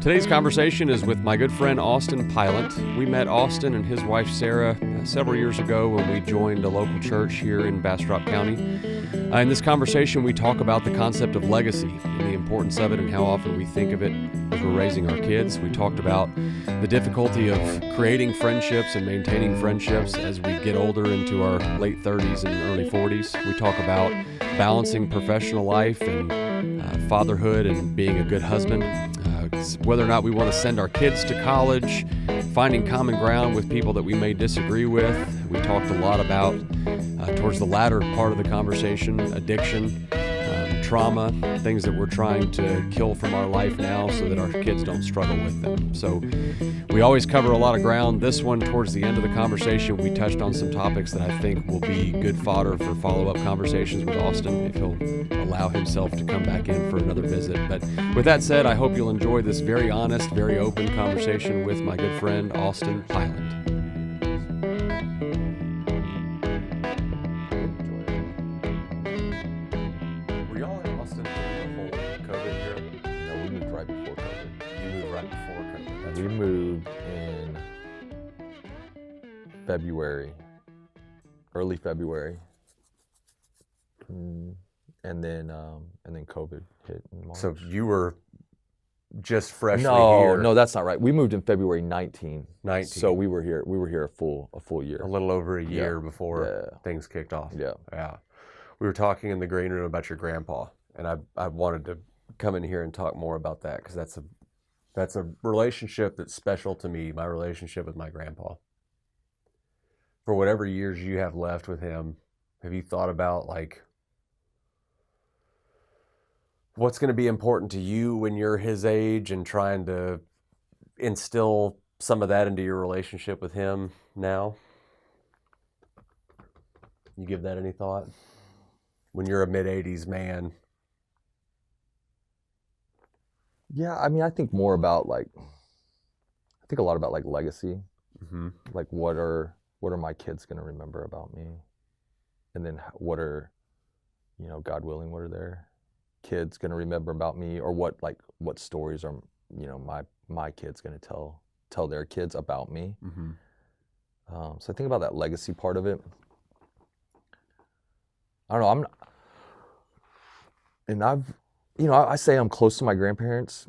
Today's conversation is with my good friend Austin Pylant. We met Austin and his wife Sarah several years ago when we joined a local church here in Bastrop County. In this conversation, we talk about the concept of legacy and the importance of it and how often we think of it as we're raising our kids. We talked about the difficulty of creating friendships and maintaining friendships as we get older into our late 30s and early 40s. We talk about balancing professional life and fatherhood and being a good husband. Whether or not we want to send our kids to college, finding common ground with people that we may disagree with. We talked a lot about, towards the latter part of the conversation, addiction, trauma, things that we're trying to kill from our life now so that our kids don't struggle with them. So we always cover a lot of ground. This one, towards the end of the conversation, we touched on some topics that I think will be good fodder for follow-up conversations with Austin if he'll allow himself to come back in for another visit. But with that said, I hope you'll enjoy this very honest, very open conversation with my good friend, Austin Pylant. We moved in February, early February, and then COVID hit in March. So you were just freshly here? here? No, that's not right. We moved in February 19. 19. So we were here a full year. A little over a year before things kicked off. Yeah. We were talking in the green room about your grandpa, and I wanted to come in here and talk more about that because that's a relationship that's special to me, my relationship with my grandpa. For whatever years you have left with him, have you thought about what's going to be important to you when you're his age and trying to instill some of that into your relationship with him now? You give that any thought? When you're a mid-80s man. Yeah, I mean, I think more about I think a lot about legacy. Mm-hmm. What are my kids going to remember about me? And then what are, God willing, what are their kids going to remember about me? Or what stories are, my kids going to tell their kids about me? Mm-hmm. So I think about that legacy part of it. I don't know, I say I'm close to my grandparents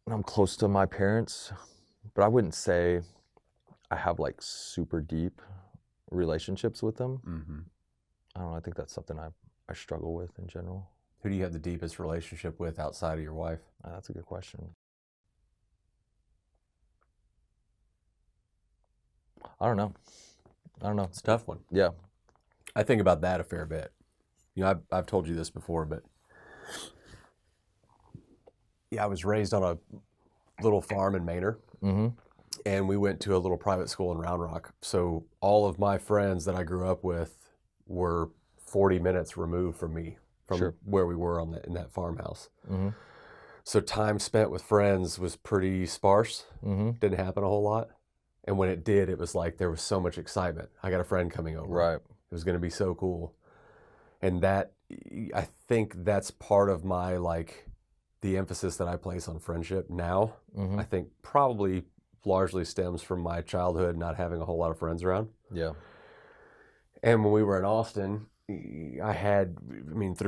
and I'm close to my parents, but I wouldn't say I have super deep relationships with them. Mm-hmm. I don't know, I think that's something I struggle with in general. Who do you have the deepest relationship with outside of your wife? That's a good question. I don't know. It's a tough one. Yeah. I think about that a fair bit. I've told you this before, but I was raised on a little farm in Manor, mm-hmm. and we went to a little private school in Round Rock. So all of my friends that I grew up with were 40 minutes removed from me, from where we were in that farmhouse. Mm-hmm. So time spent with friends was pretty sparse. Mm-hmm. Didn't happen a whole lot. And when it did, it was there was so much excitement. I got a friend coming over. Right. It was going to be so cool. And I think that's part of my, the emphasis that I place on friendship now. Mm-hmm. I think probably largely stems from my childhood not having a whole lot of friends around. Yeah. And when we were in Austin, through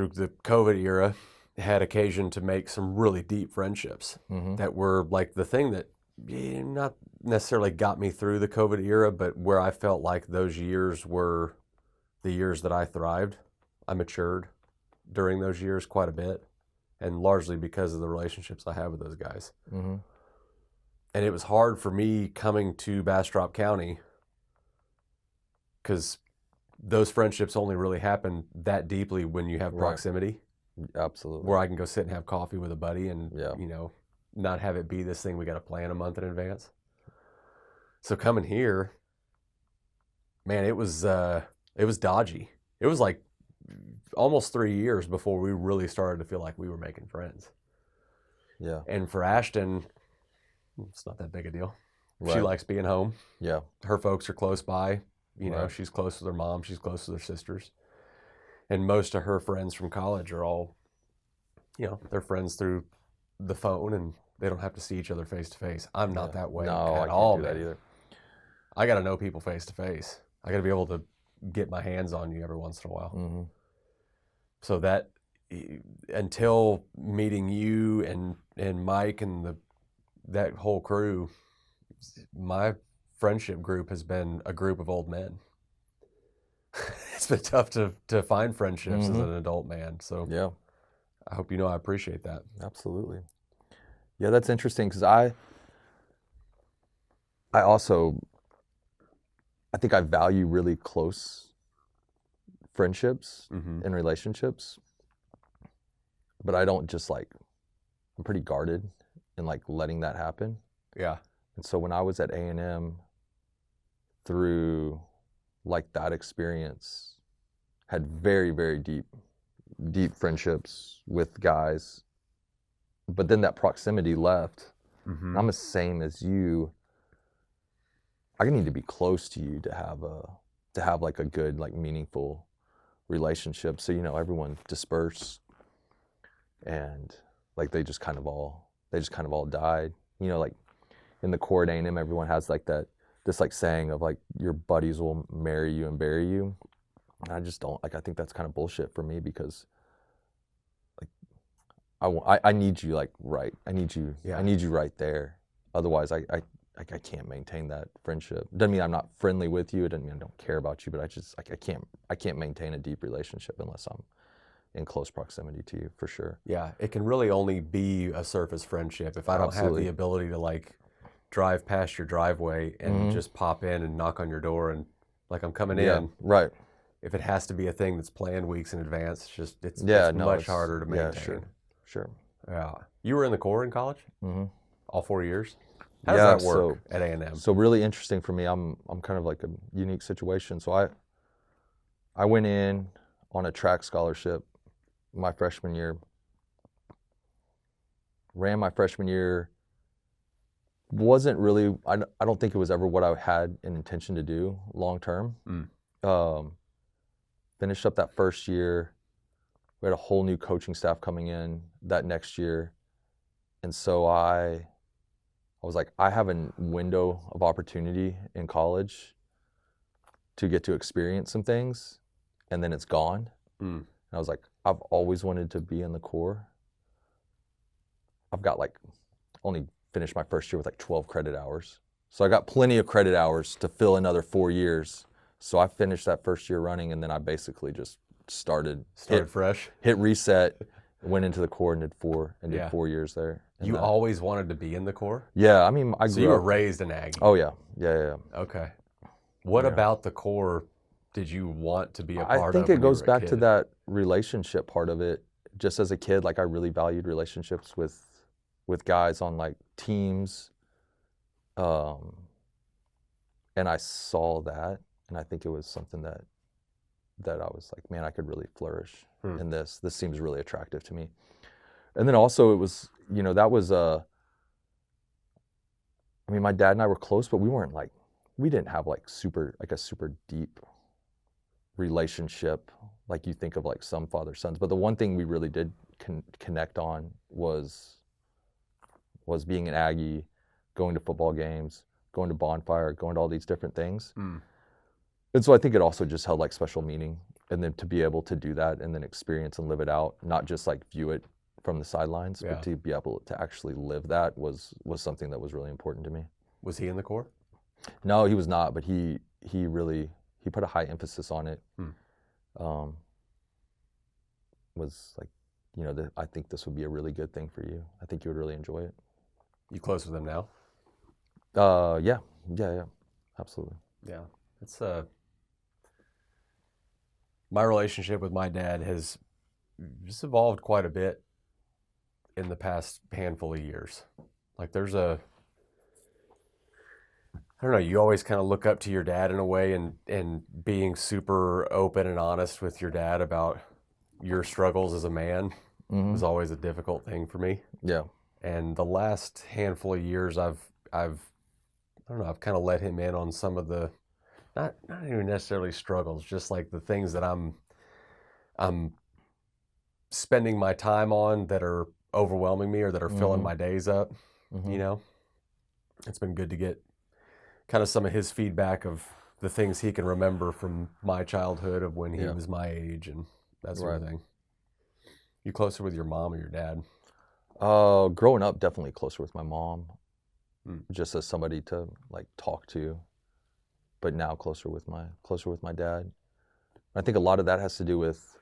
the COVID era, had occasion to make some really deep friendships mm-hmm. that were the thing that not necessarily got me through the COVID era, but where I felt like those years were the years that I thrived. I matured during those years quite a bit, and largely because of the relationships I have with those guys. Mm-hmm. And it was hard for me coming to Bastrop County because those friendships only really happen that deeply when you have proximity. Absolutely. Where I can go sit and have coffee with a buddy and, not have it be this thing we got to plan a month in advance. So coming here, man, it was dodgy. It was almost 3 years before we really started to feel like we were making friends. Yeah. And for Ashton, it's not that big a deal. Right. She likes being home. Yeah. Her folks are close by. She's close with her mom. She's close with her sisters. And most of her friends from college are all, they're friends through the phone and they don't have to see each other face to face. I'm not that way No, at I all, can't do that man. either. I got to know people face to face. I got to be able to get my hands on you every once in a while. Mm-hmm. So that, until meeting you and Mike and that whole crew, my friendship group has been a group of old men. It's been tough to find friendships as an adult man. So Yeah, I hope you know I appreciate that. absolutely. Yeah, that's interesting because I also, I think I value really close friendships and relationships, but I don't just like, I'm pretty guarded in like letting that happen. Yeah. And so when I was at A&M, through like that experience, had very, very deep friendships with guys, but then that proximity left. And I'm the same as you. I need to be close to you to have like a good, like meaningful relationship. So, everyone dispersed and like they just kind of all died. Like in the Corps at A&M, everyone has like this like saying of like your buddies will marry you and bury you. And I just don't, like, I think that's kind of bullshit for me because like I need you like right. I need you right there. Otherwise I can't maintain that friendship. Doesn't mean I'm not friendly with you. It doesn't mean I don't care about you, but I just like I can't maintain a deep relationship unless I'm in close proximity to you, for sure. Yeah, it can really only be a surface friendship if I don't have the ability to like drive past your driveway and just pop in and knock on your door and like I'm coming in. Right. If it has to be a thing that's planned weeks in advance, it's much harder to maintain. Yeah, sure. Yeah. You were in the Corps in college? All 4 years? How does that work at A&M? So really interesting for me. I'm kind of like a unique situation. So I went in on a track scholarship my freshman year. Ran my freshman year. Wasn't really, I don't think it was ever what I had an intention to do long term. Finished up that first year. We had a whole new coaching staff coming in that next year. And so I was like, I have a window of opportunity in college to get to experience some things, and then it's gone. And I was like, I've always wanted to be in the Corps. I've got like, only finished my first year with like 12 credit hours. So I got plenty of credit hours to fill another 4 years. So I finished that first year running, and then I basically just started fresh, hit reset, went into the Corps and did 4 years there. And you always wanted to be in the Corps? Yeah, I mean, So you were raised an Aggie? Oh yeah. Okay. What about the Corps did you want to be a part of? I think it goes back to that relationship part of it. Just as a kid, like I really valued relationships with guys on like teams. And I saw that, and I think it was something that I was like, man, I could really flourish in this. This seems really attractive to me. And then also it was, that was I mean, my dad and I were close, but we didn't have like a super deep relationship like you think of like some father-sons. But the one thing we really did connect on was being an Aggie, going to football games, going to Bonfire, going to all these different things. And so I think it also just held like special meaning. And then to be able to do that and then experience and live it out, not just like view it from the sidelines, but to be able to actually live that was something that was really important to me. Was he in the Corps? No, he was not, but he put a high emphasis on it. Was like, I think this would be a really good thing for you. I think you would really enjoy it. You close with him now? Yeah, absolutely. Yeah, it's my relationship with my dad has just evolved quite a bit in the past handful of years. Like there's I don't know, you always kind of look up to your dad in a way, and being super open and honest with your dad about your struggles as a man was always a difficult thing for me. Yeah. And the last handful of years I've I've kind of let him in on some of the not even necessarily struggles, just like the things that I'm spending my time on that are overwhelming me or that are filling my days up. you know? It's been good to get kind of some of his feedback of the things he can remember from my childhood of when he was my age and that sort of thing. You closer with your mom or your dad? Growing up, definitely closer with my mom, just as somebody to like talk to, but now closer with my dad. I think a lot of that has to do with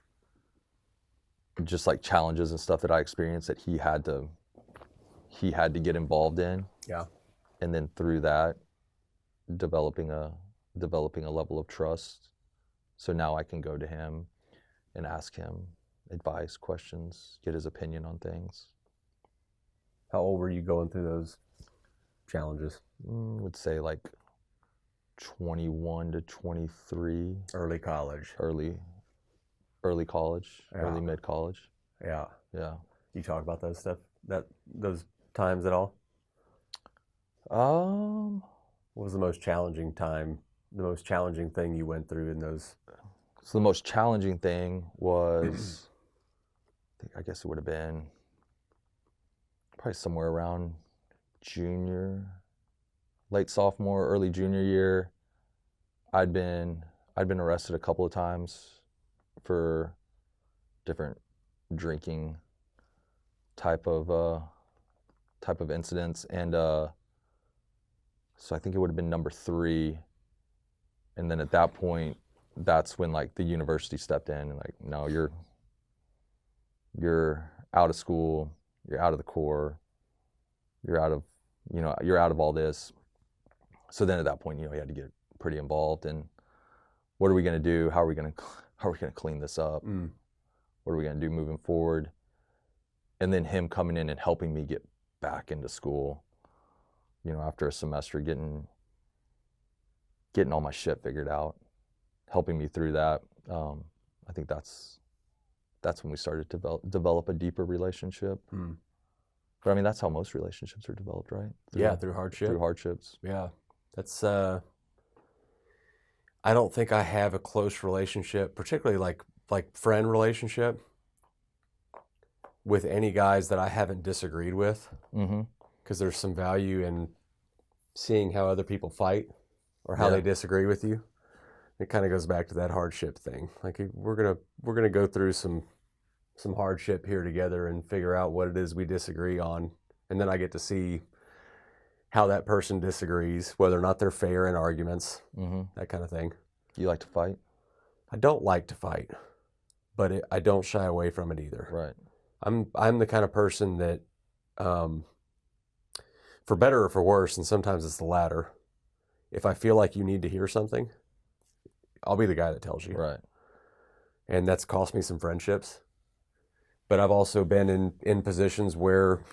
just like challenges and stuff that I experienced that he had to get involved in. Yeah. And then through that, developing a level of trust. So now I can go to him and ask him advice, questions, get his opinion on things. How old were you going through those challenges? Would say like 21 to 23. Early college. Early college, early mid-college. Yeah. Yeah. You talk about those those times at all? What was the most challenging time, the most challenging thing you went through in those? So the most challenging thing was, I guess it would have been probably somewhere around late sophomore, early junior year. I'd been arrested a couple of times for different drinking type of incidents, and so I think it would have been number 3. And then at that point, that's when like the university stepped in and like, no, you're out of school, you're out of the Corps, you're out of all this. So then at that point, you had to get pretty involved in what are we going to do? How are we going to clean this up? What are we going to do moving forward? And then him coming in and helping me get back into school, after a semester, getting all my shit figured out, helping me through that. I think that's when we started to develop a deeper relationship. But I mean, that's how most relationships are developed, right? Through hardship. Through hardships. Yeah. That's, I don't think I have a close relationship, particularly like friend relationship, with any guys that I haven't disagreed with. Because there's some value in seeing how other people fight or how they disagree with you. It kind of goes back to that hardship thing. Like we're gonna go through some hardship here together and figure out what it is we disagree on, and then I get to see how that person disagrees, whether or not they're fair in arguments, that kind of thing. You like to fight? I don't like to fight, but I don't shy away from it either. Right. I'm the kind of person that, for better or for worse, and sometimes it's the latter, if I feel like you need to hear something, I'll be the guy that tells you. Right. And that's cost me some friendships. But I've also been in positions where,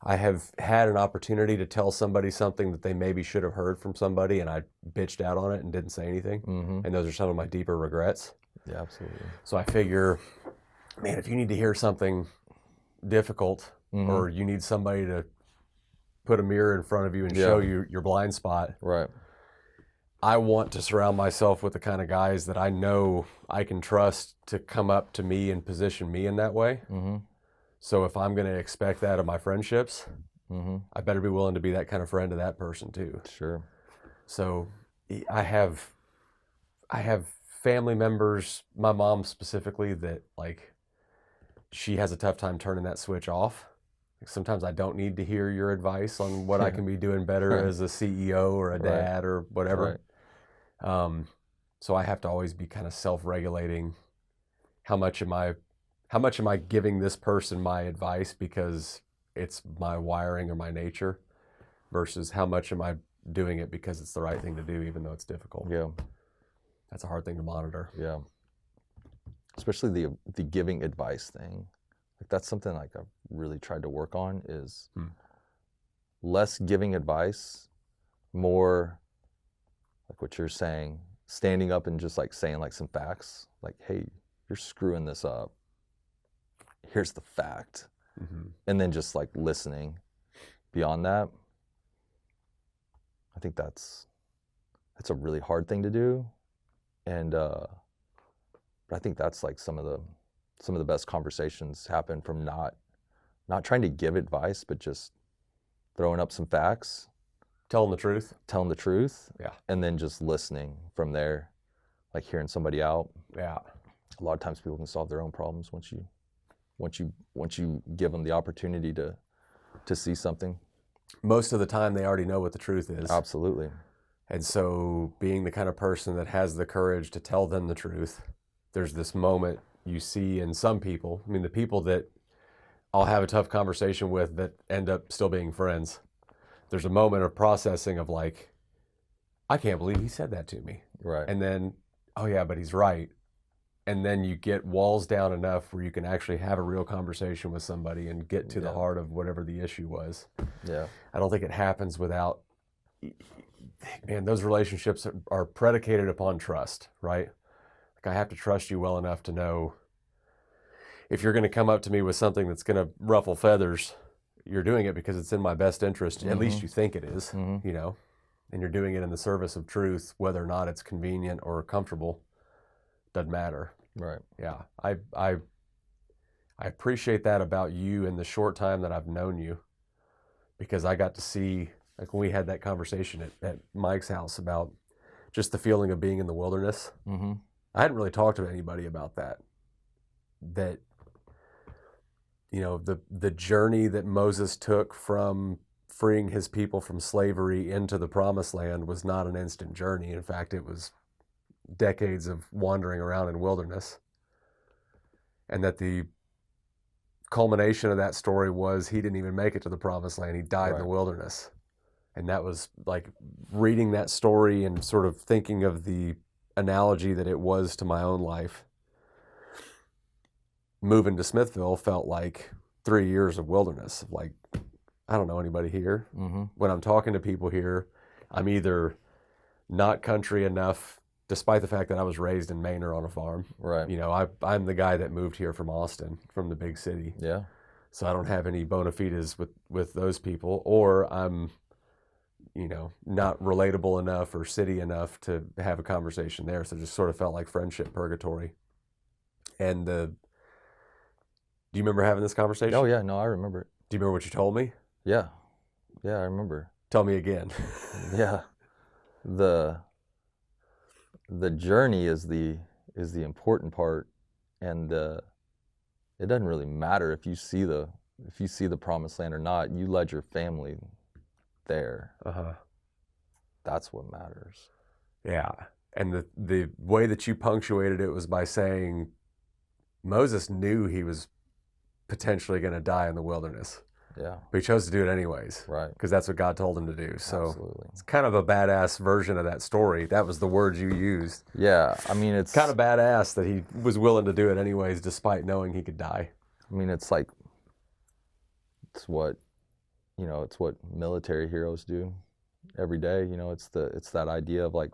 I have had an opportunity to tell somebody something that they maybe should have heard from somebody, and I bitched out on it and didn't say anything. And those are some of my deeper regrets. Yeah, absolutely. So I figure, man, if you need to hear something difficult, or you need somebody to put a mirror in front of you and show you your blind spot, right? I want to surround myself with the kind of guys that I know I can trust to come up to me and position me in that way. So if I'm going to expect that of my friendships, I better be willing to be that kind of friend to that person too. Sure. So I have family members, my mom specifically, that like she has a tough time turning that switch off. Sometimes I don't need to hear your advice on what I can be doing better as a CEO or a dad or whatever. So I have to always be kind of self-regulating. How much am I giving this person my advice because it's my wiring or my nature, versus how much am I doing it because it's the right thing to do, even though it's difficult. Yeah. That's a hard thing to monitor. Yeah. Especially the giving advice thing. Like that's something like I've really tried to work on is less giving advice, more like what you're saying, standing up and just like saying like some facts, like, hey, you're screwing this up. Here's the fact. And then just like listening beyond that. I think that's a really hard thing to do. And but I think that's like some of the best conversations happen from not not trying to give advice, but just throwing up some facts, Telling the truth. Yeah. And then just listening from there, like hearing somebody out. Yeah. A lot of times people can solve their own problems once you give them the opportunity to see something. Most of the time they already know what the truth is. Absolutely. And so being the kind of person that has the courage to tell them the truth, there's this moment you see in some people. I mean, the people that I'll have a tough conversation with that end up still being friends, there's a moment of processing of like, I can't believe he said that to me. Right. And then, oh yeah, but he's right. And then you get walls down enough where you can actually have a real conversation with somebody and get to the heart of whatever the issue was. Yeah. I don't think it happens without, man, those relationships are predicated upon trust, right? Like I have to trust you well enough to know if you're going to come up to me with something that's going to ruffle feathers, you're doing it because it's in my best interest. At least you think it is, you know, and you're doing it in the service of truth, whether or not it's convenient or comfortable, doesn't matter. Right. Yeah. I appreciate that about you in the short time that I've known you, because I got to see, like when we had that conversation at Mike's house about just the feeling of being in the wilderness. Mm-hmm. I hadn't really talked to anybody about that, you know, the journey that Moses took from freeing his people from slavery into the promised land was not an instant journey. In fact, it was decades of wandering around in wilderness. And that the culmination of that story was he didn't even make it to the promised land. He died in the wilderness. And that was like reading that story and sort of thinking of the analogy that it was to my own life. Moving to Smithville felt like 3 years of wilderness. Like, I don't know anybody here. Mm-hmm. When I'm talking to people here, I'm either not country enough, despite the fact that I was raised in Maine or on a farm. Right. You know, I'm the guy that moved here from Austin, from the big city. Yeah. So I don't have any bona fides with those people, or I'm, you know, not relatable enough or city enough to have a conversation there. So it just sort of felt like friendship purgatory. And do you remember having this conversation? Oh yeah, no, I remember it. Do you remember what you told me? Yeah. Yeah, I remember. Tell me again. Yeah. The journey is the important part, and it doesn't really matter if you see the promised land or not. You led your family there. That's what matters. Yeah. And the way that you punctuated it was by saying Moses knew he was potentially going to die in the wilderness. Yeah. But he chose to do it anyways. Right. Because that's what God told him to do. So Absolutely. It's kind of a badass version of that story. That was the words you used. Yeah. I mean, it's kind of badass that he was willing to do it anyways, despite knowing he could die. I mean, it's what military heroes do every day. You know, it's that idea of like,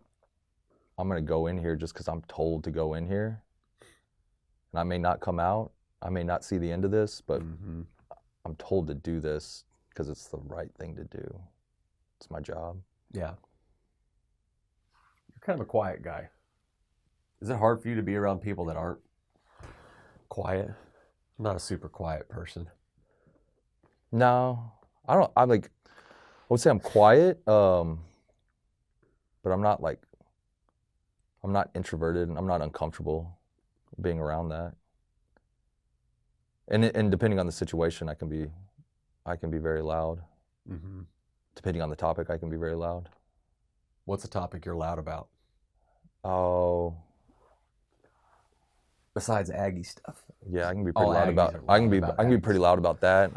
I'm going to go in here just because I'm told to go in here. And I may not come out. I may not see the end of this, but I'm told to do this because it's the right thing to do. It's my job. Yeah. You're kind of a quiet guy. Is it hard for you to be around people that aren't quiet? I'm not a super quiet person. No, I would say I'm quiet, but I'm not introverted, and I'm not uncomfortable being around that. And depending on the situation, I can be very loud. Mm-hmm. Depending on the topic, I can be very loud. What's a topic you're loud about? Oh, besides Aggie stuff. Yeah, I can be pretty loud about. I can be pretty loud about that.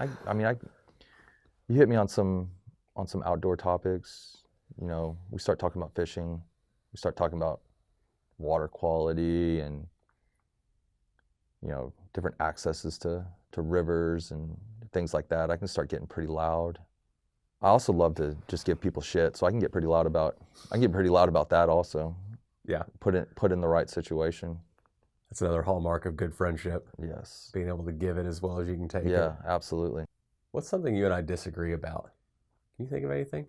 You hit me on some outdoor topics. You know, we start talking about fishing. We start talking about water quality and, you know, different accesses to rivers and things like that. I can start getting pretty loud. I also love to just give people shit, so I can get pretty loud about that also. Yeah. Put in the right situation. That's another hallmark of good friendship. Yes. Being able to give it as well as you can take it. Yeah, absolutely. What's something you and I disagree about? Can you think of anything?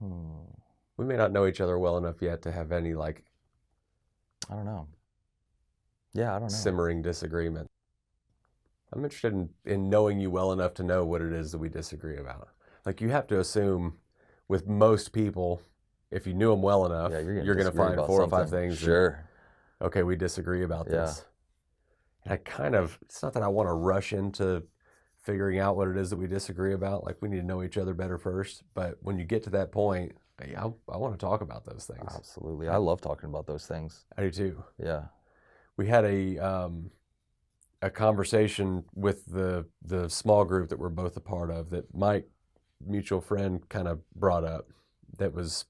We may not know each other well enough yet to have any, like, I don't know. Yeah, I don't know. Simmering disagreement. I'm interested in knowing you well enough to know what it is that we disagree about. Like, you have to assume with most people, if you knew them well enough, Yeah, you're going to find 4 or 5 things. Sure. That, okay, we disagree about this. And it's not that I want to rush into figuring out what it is that we disagree about. Like, we need to know each other better first. But when you get to that point, I want to talk about those things. Absolutely. I love talking about those things. I do too. Yeah. We had a conversation with the small group that we're both a part of that Mike, mutual friend, kind of brought up. That was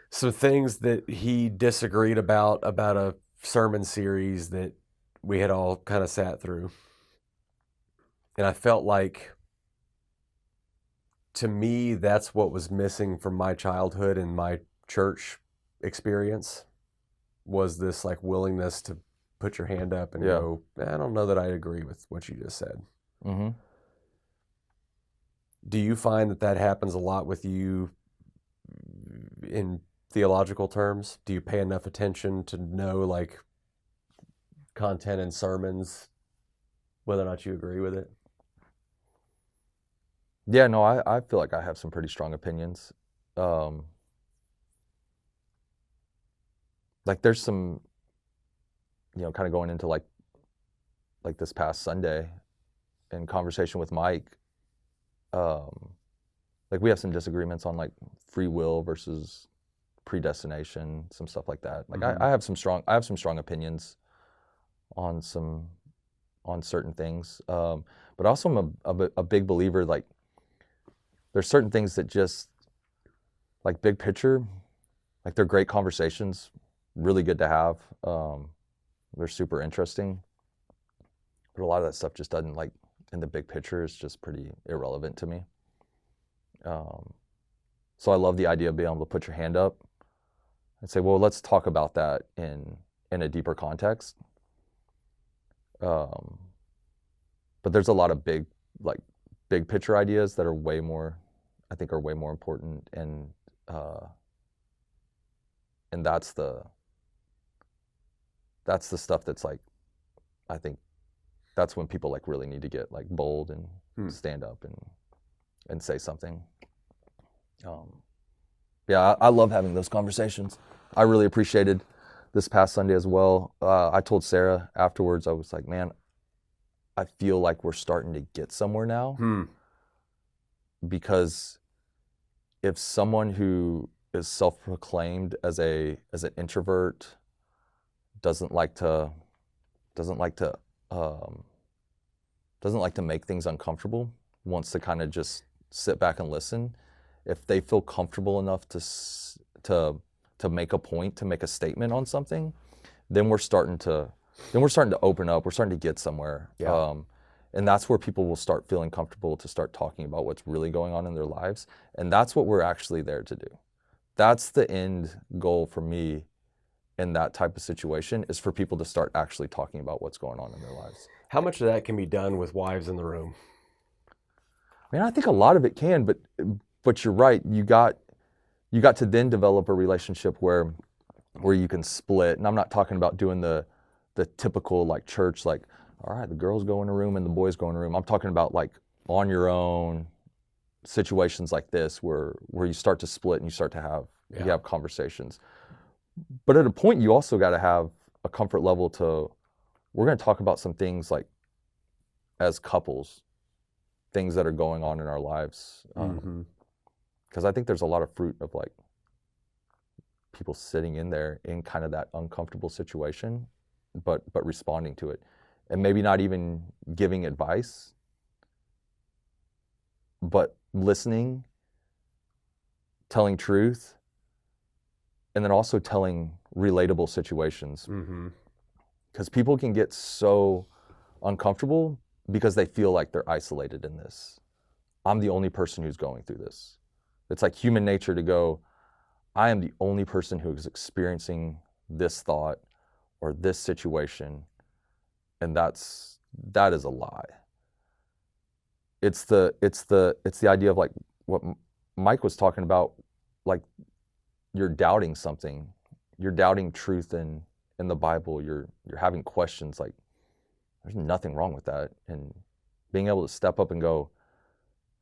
some things that he disagreed about a sermon series that we had all kind of sat through. And I felt like, to me, that's what was missing from my childhood and my church experience, was this like willingness to put your hand up and go, I don't know that I agree with what you just said. Mm-hmm. Do you find that happens a lot with you in theological terms? Do you pay enough attention to know like content in sermons, whether or not you agree with it? Yeah, no, I feel like I have some pretty strong opinions. Like there's some, kind of going into like this past Sunday in conversation with Mike, like we have some disagreements on like free will versus predestination, some stuff like that. Like I have some strong opinions on certain things. But also I'm a big believer, like there's certain things that just, like big picture, like they're great conversations, really good to have. They're super interesting. But a lot of that stuff just doesn't, like, in the big picture, is just pretty irrelevant to me. So I love the idea of being able to put your hand up and say, well, let's talk about that in a deeper context. But there's a lot of big picture ideas that are way more important, and that's the stuff that's like, I think that's when people like really need to get like bold and stand up and say something. Yeah, I love having those conversations. I really appreciated this past Sunday as well. I told Sarah afterwards, I was like, man, I feel like we're starting to get somewhere now. Because if someone who is self-proclaimed as an introvert doesn't like to make things uncomfortable, wants to kind of just sit back and listen, if they feel comfortable enough to make a point, to make a statement on something, then we're starting to open up. We're starting to get somewhere. Yeah. And that's where people will start feeling comfortable to start talking about what's really going on in their lives. And that's what we're actually there to do. That's the end goal for me in that type of situation, is for people to start actually talking about what's going on in their lives. How much of that can be done with wives in the room? I mean, I think a lot of it can, but you're right. You got to then develop a relationship where you can split. And I'm not talking about doing the typical like church, like, all right, the girls go in a room and the boys go in a room. I'm talking about like on your own situations like this where you start to split and you start to you have conversations. But at a point, you also got to have a comfort level to, we're going to talk about some things like as couples, things that are going on in our lives. Because I think there's a lot of fruit of like people sitting in there in kind of that uncomfortable situation, but responding to it. And maybe not even giving advice, but listening, telling truth, and then also telling relatable situations. Because people can get so uncomfortable because they feel like they're isolated in this. I'm the only person who's going through this. It's like human nature to go, I am the only person who is experiencing this thought or this situation. And that is a lie. It's the idea of like what Mike was talking about, like you're doubting something, you're doubting truth in the Bible, you're having questions like, There's nothing wrong with that. And being able to step up and go,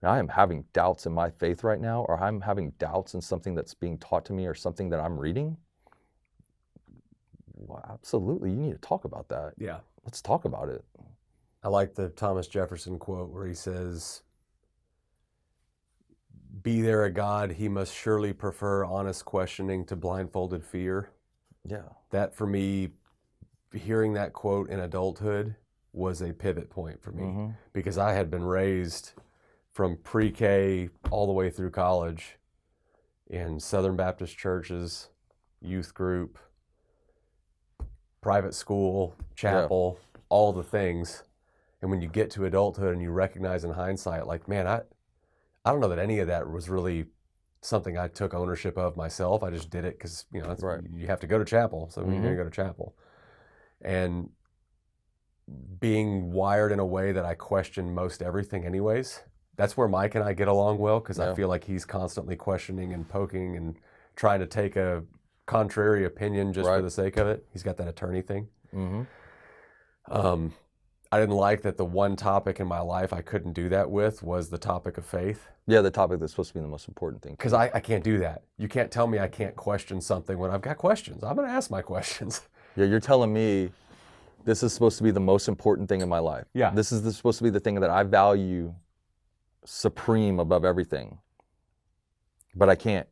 I am having doubts in my faith right now, or I'm having doubts in something that's being taught to me or something that I'm reading. Well, absolutely. You need to talk about that. Yeah. Let's talk about it. I like the Thomas Jefferson quote where he says, "Be there a God, he must surely prefer honest questioning to blindfolded fear." Yeah. That for me, hearing that quote in adulthood was a pivot point for me, Mm-hmm. because I had been raised from pre-K all the way through college in Southern Baptist churches, youth group, private school, chapel, all the things. And when you get to adulthood and you recognize in hindsight, like, man, I don't know that any of that was really something I took ownership of myself. I just did it because, you know, that's Right. You have to go to chapel. So you're going to go to chapel. And being wired in a way that I question most everything anyways, that's where Mike and I get along well, because I feel like he's constantly questioning and poking and trying to take a contrary opinion just for the sake of it. He's got that attorney thing. I didn't like that the one topic in my life I couldn't do that with was the topic of faith. Yeah, the topic that's supposed to be the most important thing. Because I can't do that. You can't tell me I can't question something when I've got questions. I'm going to ask my questions. Yeah, you're telling me this is supposed to be the most important thing in my life. Yeah. This is supposed to be the thing that I value supreme above everything. But I can't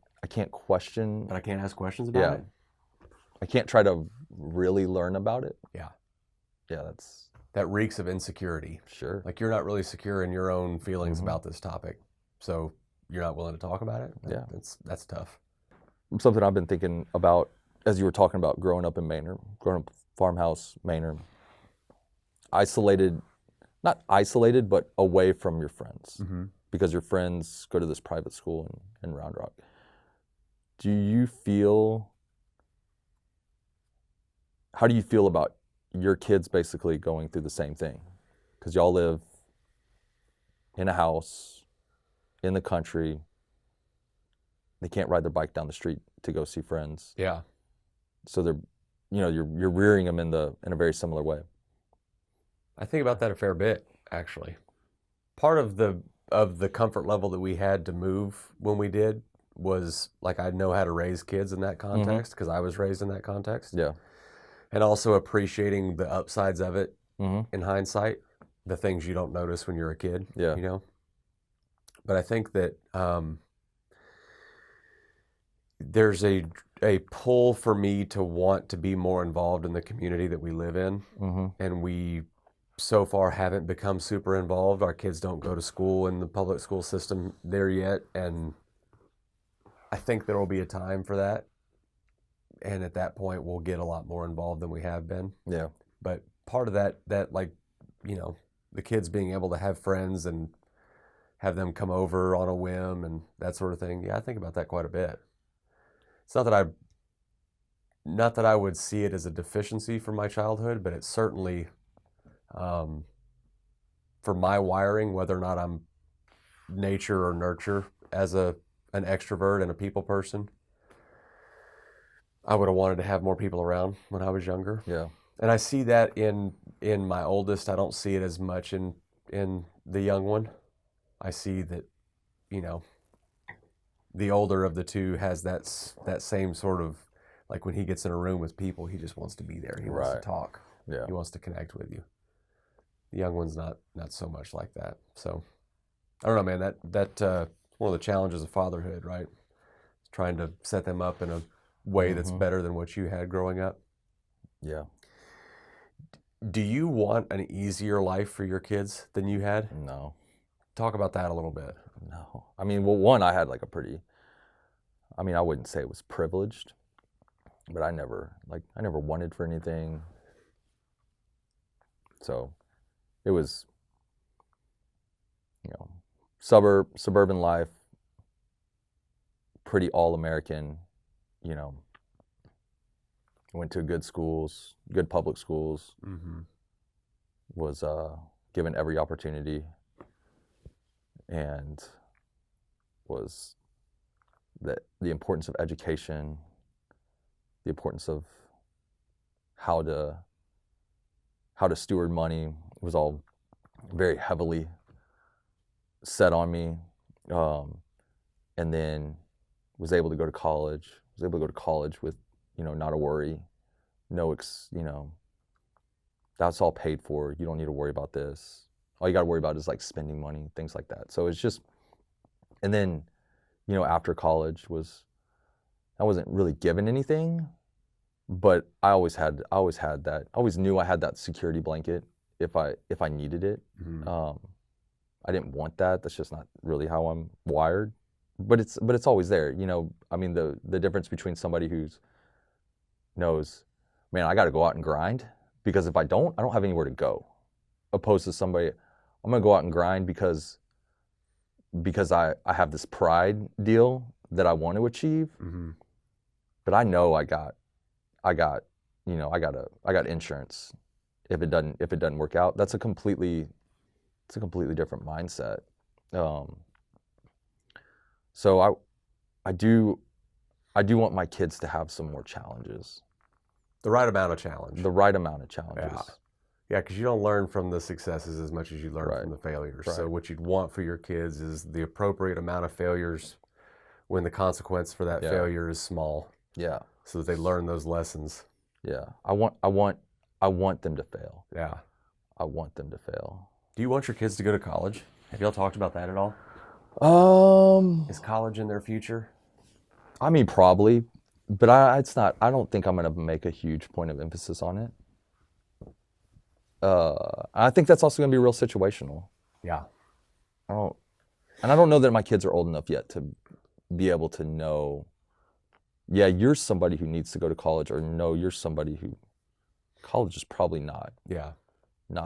question. But I can't ask questions about it? I can't try to really learn about it. Yeah. Yeah, that reeks of insecurity. Sure. Like, you're not really secure in your own feelings about this topic, so you're not willing to talk about it? Yeah. That's tough. Something I've been thinking about as you were talking about growing up in Maynard, growing up farmhouse, Maynard, not isolated, but away from your friends, because your friends go to this private school in Round Rock. How do you feel about your kids basically going through the same thing? Because y'all live in a house in the country. They can't ride their bike down the street to go see friends. Yeah. So you're rearing them in a very similar way. I think about that a fair bit, actually. Part of the comfort level that we had to move when we did was, like, I know how to raise kids in that context because I was raised in that context. Yeah. And also appreciating the upsides of it in hindsight, the things you don't notice when you're a kid. Yeah. You know? But I think that there's a pull for me to want to be more involved in the community that we live in. And we so far haven't become super involved. Our kids don't go to school in the public school system there yet. And I think there will be a time for that. And at that point, we'll get a lot more involved than we have been. Yeah. But part of that, like, you know, the kids being able to have friends and have them come over on a whim and that sort of thing. Yeah, I think about that quite a bit. It's not that I would see it as a deficiency from my childhood, but it's certainly, for my wiring, whether or not I'm nature or nurture as an extrovert and a people person, I would have wanted to have more people around when I was younger. Yeah. And I see that in my oldest. I don't see it as much in the young one. I see that, you know, the older of the two has that same sort of, like, when he gets in a room with people, he just wants to be there. He wants to talk. Yeah. He wants to connect with you. The young one's not so much like that. So I don't know, man. That one of the challenges of fatherhood, right? Trying to set them up in a way that's better than what you had growing up. Yeah. Do you want an easier life for your kids than you had? No. Talk about that a little bit. No. I mean, well, one, I had like I wouldn't say it was privileged, but I never wanted for anything. So it was, you know, suburban life, pretty all-American, you know, went to good schools, good public schools, was given every opportunity, and was the importance of education, the importance of how how to steward money was all very heavily set on me. And then was able to go to college. Was able to go to college with, not a worry, that's all paid for. You don't need to worry about this. All you got to worry about is like spending money, things like that. So it's just, and then, after college I wasn't really given anything, but I always had that. I always knew I had that security blanket if I needed it. Mm-hmm. I didn't want that. That's just not really how I'm wired. But it's always there. I mean, the difference between somebody who's knows, man, I got to go out and grind, because if I don't have anywhere to go, opposed to somebody, I'm going to go out and grind because I have this pride deal that I want to achieve. Mm-hmm. But I know I got insurance if it doesn't work out. That's a completely different mindset. So I do want my kids to have some more challenges. The right amount of challenge. The right amount of challenges. Yeah, because you don't learn from the successes as much as you learn Right. from the failures. Right. So what you'd want for your kids is the appropriate amount of failures when the consequence for that Yeah. failure is small, Yeah. so that they learn those lessons. Yeah. I want them to fail. Yeah. I want them to fail. Do you want your kids to go to college? Have y'all talked about that at all? Is college in their future? I mean, probably, but it's not. I don't think I'm going to make a huge point of emphasis on it. I think that's also going to be real situational. Yeah. I don't know that my kids are old enough yet to be able to know, yeah, you're somebody who needs to go to college, or no, you're somebody who college is probably not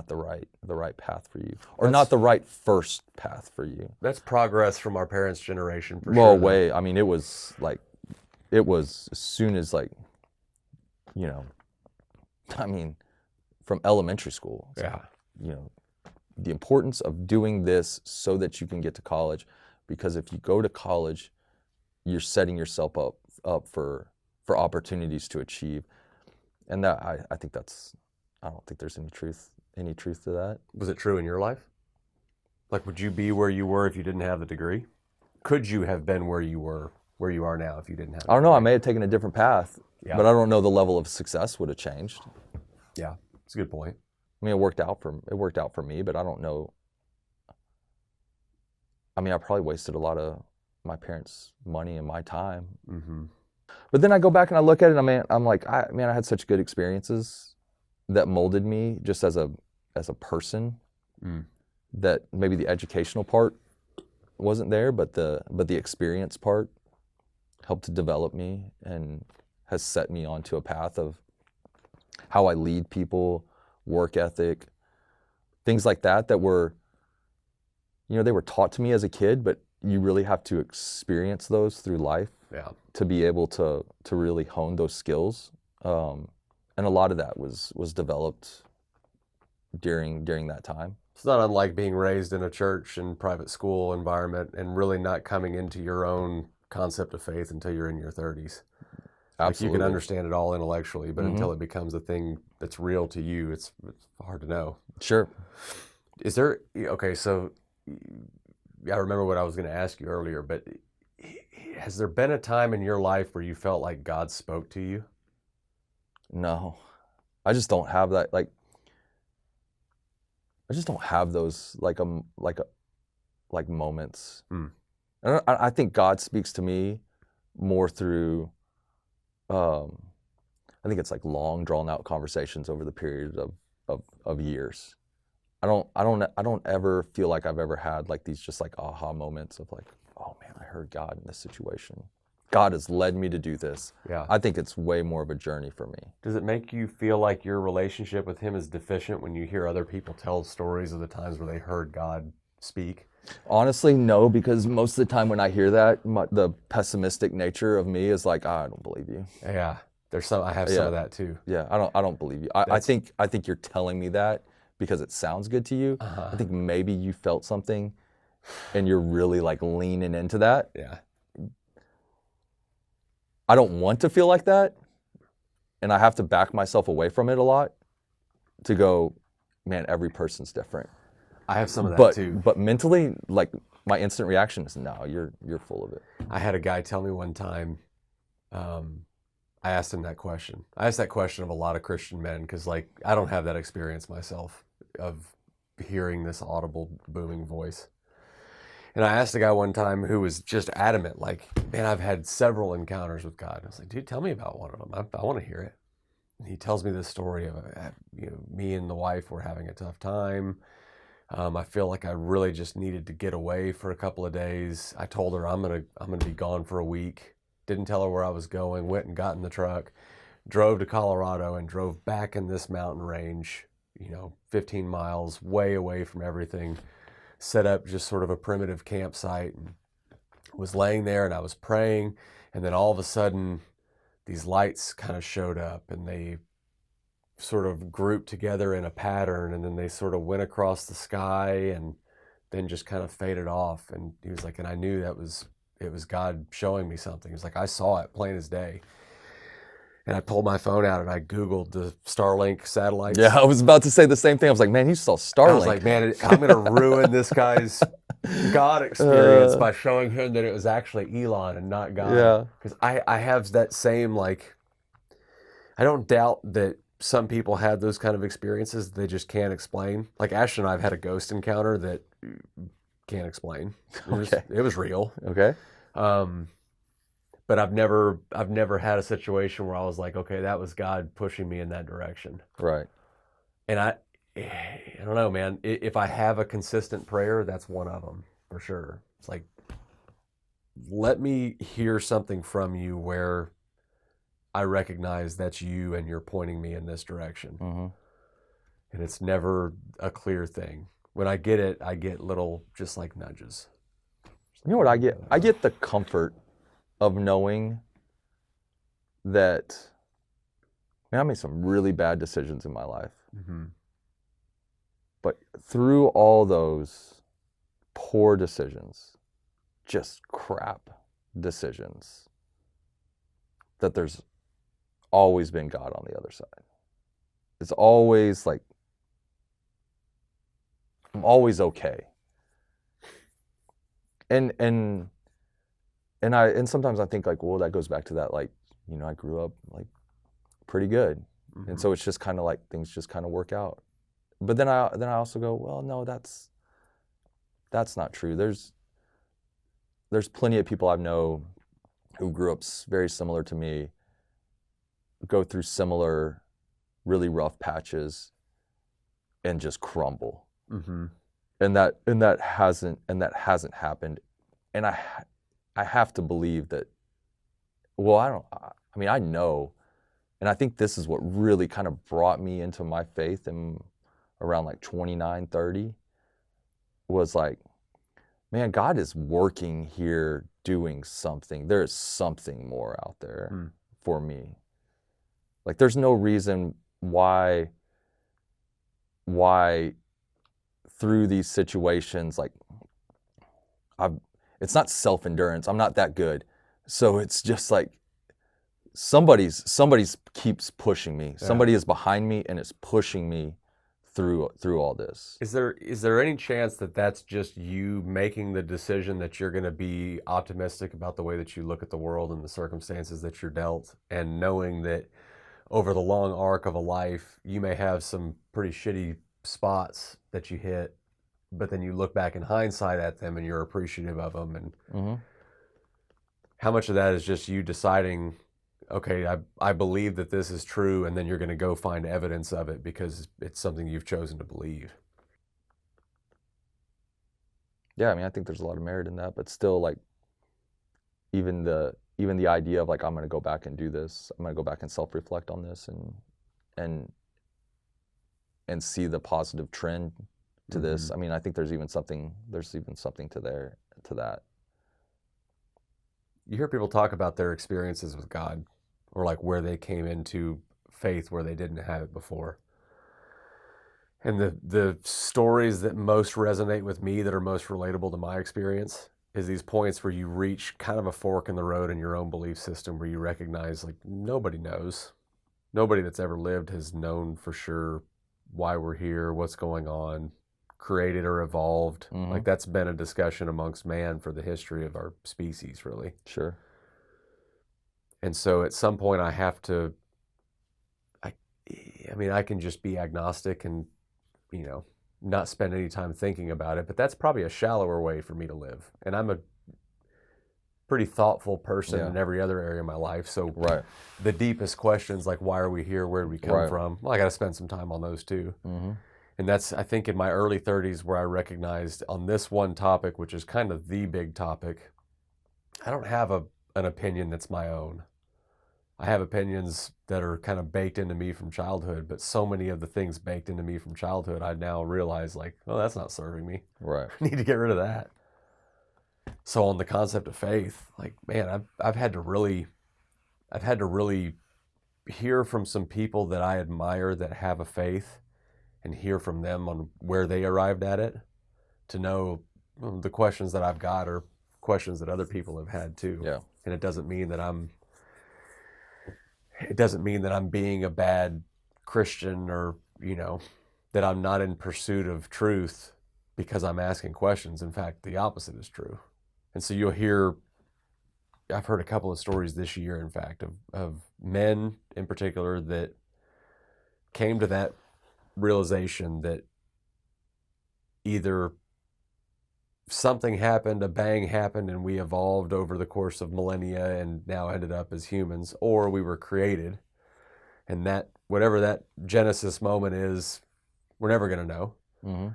the right path for you, or not the right first path for you. That's progress from our parents' generation, for Well, sure. way. I mean, it was as soon as from elementary school. It's Yeah. like, the importance of doing this so that you can get to college, because if you go to college, you're setting yourself up for opportunities to achieve. And that I think I don't think there's any truth to that. Was it true in your life? Like, would you be where you were if you didn't have the degree? Could you have been where you are now if you didn't have the I don't know. I degree? may have taken a different path, Yeah. but I don't know the level of success would have changed. Yeah, it's a good point. I mean, it worked out for me, but I don't know. I mean, I probably wasted a lot of my parents' money and my time. Mm-hmm. But then I go back and I look at it, and I'm like, I had such good experiences that molded me just as a person. Mm. That maybe the educational part wasn't there, but the experience part helped to develop me and has set me onto a path of how I lead people, work ethic, things like that were, they were taught to me as a kid, but you really have to experience those through life. Yeah. To be able to really hone those skills. And a lot of that was developed during that time. It's not unlike being raised in a church and private school environment and really not coming into your own concept of faith until you're in your 30s. Like, Absolutely. you can understand it all intellectually, but Mhm. until it becomes a thing that's real to you, it's hard to know. Sure. Is there, okay, so I remember what I was going to ask you earlier, but has there been a time in your life where you felt like God spoke to you? No, I just don't have that. Like, I just don't have those like moments. Mm. And I think God speaks to me more through. I think it's like long, drawn out conversations over the period of years. I don't ever feel like I've ever had like these just like aha moments of like, oh man, I heard God in this situation. God has led me to do this. Yeah. I think it's way more of a journey for me. Does it make you feel like your relationship with him is deficient when you hear other people tell stories of the times where they heard God speak? Honestly, no, because most of the time when I hear that, the pessimistic nature of me is like, I don't believe you. Yeah. I have some of that too. Yeah, I don't believe you. I think you're telling me that because it sounds good to you. Uh-huh. I think maybe you felt something and you're really like leaning into that. Yeah. I don't want to feel like that, and I have to back myself away from it a lot to go, man, every person's different. I have some of that too. But mentally, like my instant reaction is, no, you're full of it. I had a guy tell me one time, I asked him that question. I asked that question of a lot of Christian men because, like, I don't have that experience myself of hearing this audible booming voice. And I asked a guy one time who was just adamant, like, man, I've had several encounters with God. I was like, dude, tell me about one of them. I want to hear it. And he tells me this story of, me and the wife were having a tough time. I feel like I really just needed to get away for a couple of days. I told her I'm gonna be gone for a week. Didn't tell her where I was going. Went and got in the truck, drove to Colorado, and drove back in this mountain range. 15 miles, way away from everything. Set up just sort of a primitive campsite, and was laying there, and I was praying, and then all of a sudden, these lights kind of showed up, and they sort of grouped together in a pattern, and then they sort of went across the sky and then just kind of faded off. And he was like, and I knew it was God showing me something. He was like, I saw it plain as day. And I pulled my phone out and I Googled the Starlink satellites. Yeah, I was about to say the same thing. I was like, man, you saw Starlink. I was like, man, I'm going to ruin this guy's God experience by showing him that it was actually Elon and not God. Yeah. Because I have that same, like, I don't doubt that some people had those kind of experiences they just can't explain. Like Ashton and I have had a ghost encounter that can't explain. It was real. Okay. But I've never had a situation where I was like, okay, that was God pushing me in that direction. Right. And I don't know, man. If I have a consistent prayer, that's one of them for sure. It's like, let me hear something from you where I recognize that's you and you're pointing me in this direction. Mm-hmm. And it's never a clear thing. When I get it, I get little, just like nudges. You know what I get? I get the comfort of knowing that, man, I made some really bad decisions in my life. Mm-hmm. But through all those poor decisions, just crap decisions, that there's always been God on the other side. It's always like, I'm always okay. And sometimes I think like, well, that goes back to that, like, I grew up like pretty good. Mm-hmm. And so it's just kind of like things just kind of work out. But then I also go, well, no, that's not true. There's plenty of people I know who grew up very similar to me, go through similar really rough patches and just crumble. Mm-hmm. And that hasn't happened. And I have to believe that, well, I know, and I think this is what really kind of brought me into my faith in around like 29, 30, was like, man, God is working here doing something. There is something more out there for me. Like there's no reason why through these situations, like it's not self-endurance. I'm not that good. So it's just like somebody's keeps pushing me. Yeah. Somebody is behind me and it's pushing me through all this. Is there any chance that that's just you making the decision that you're going to be optimistic about the way that you look at the world and the circumstances that you're dealt, and knowing that over the long arc of a life, you may have some pretty shitty spots that you hit, but then you look back in hindsight at them and you're appreciative of them? And mm-hmm. How much of that is just you deciding, okay, I believe that this is true, and then you're going to go find evidence of it because it's something you've chosen to believe? Yeah, I mean, I think there's a lot of merit in that, but still, like, even the idea of like, I'm going to go back and do this, I'm going to go back and self-reflect on this and see the positive trend to mm-hmm. this. I mean, I think there's even something to that. You hear people talk about their experiences with God, or like where they came into faith where they didn't have it before. And the stories that most resonate with me, that are most relatable to my experience, is these points where you reach kind of a fork in the road in your own belief system, where you recognize like nobody knows. Nobody that's ever lived has known for sure why we're here, what's going on, created or evolved. Mhm. Like that's been a discussion amongst man for the history of our species, really. Sure. And so at some point I have to, I mean, I can just be agnostic and, you know, not spend any time thinking about it, but that's probably a shallower way for me to live. And I'm a pretty thoughtful person Yeah. in every other area of my life. So Right. the deepest questions, like why are we here? Where did we come Right. from? Well, I got to spend some time on those too. Mm-hmm. And that's, I think, in my early 30s where I recognized on this one topic, which is kind of the big topic, I don't have an opinion that's my own. I have opinions that are kind of baked into me from childhood, but so many of the things baked into me from childhood, I now realize like, oh, that's not serving me. Right. I need to get rid of that. So on the concept of faith, like, man, I've had to really hear from some people that I admire that have a faith and hear from them on where they arrived at it to know the questions that I've got are questions that other people have had too. Yeah. And it doesn't mean that I'm being a bad Christian or, you know, that I'm not in pursuit of truth because I'm asking questions. In fact, the opposite is true. And so you'll hear, I've heard a couple of stories this year, in fact, of men in particular that came to that realization that either something happened, a bang happened, and we evolved over the course of millennia and now ended up as humans, or we were created. And that, whatever that Genesis moment is, we're never going to know. Mm-hmm.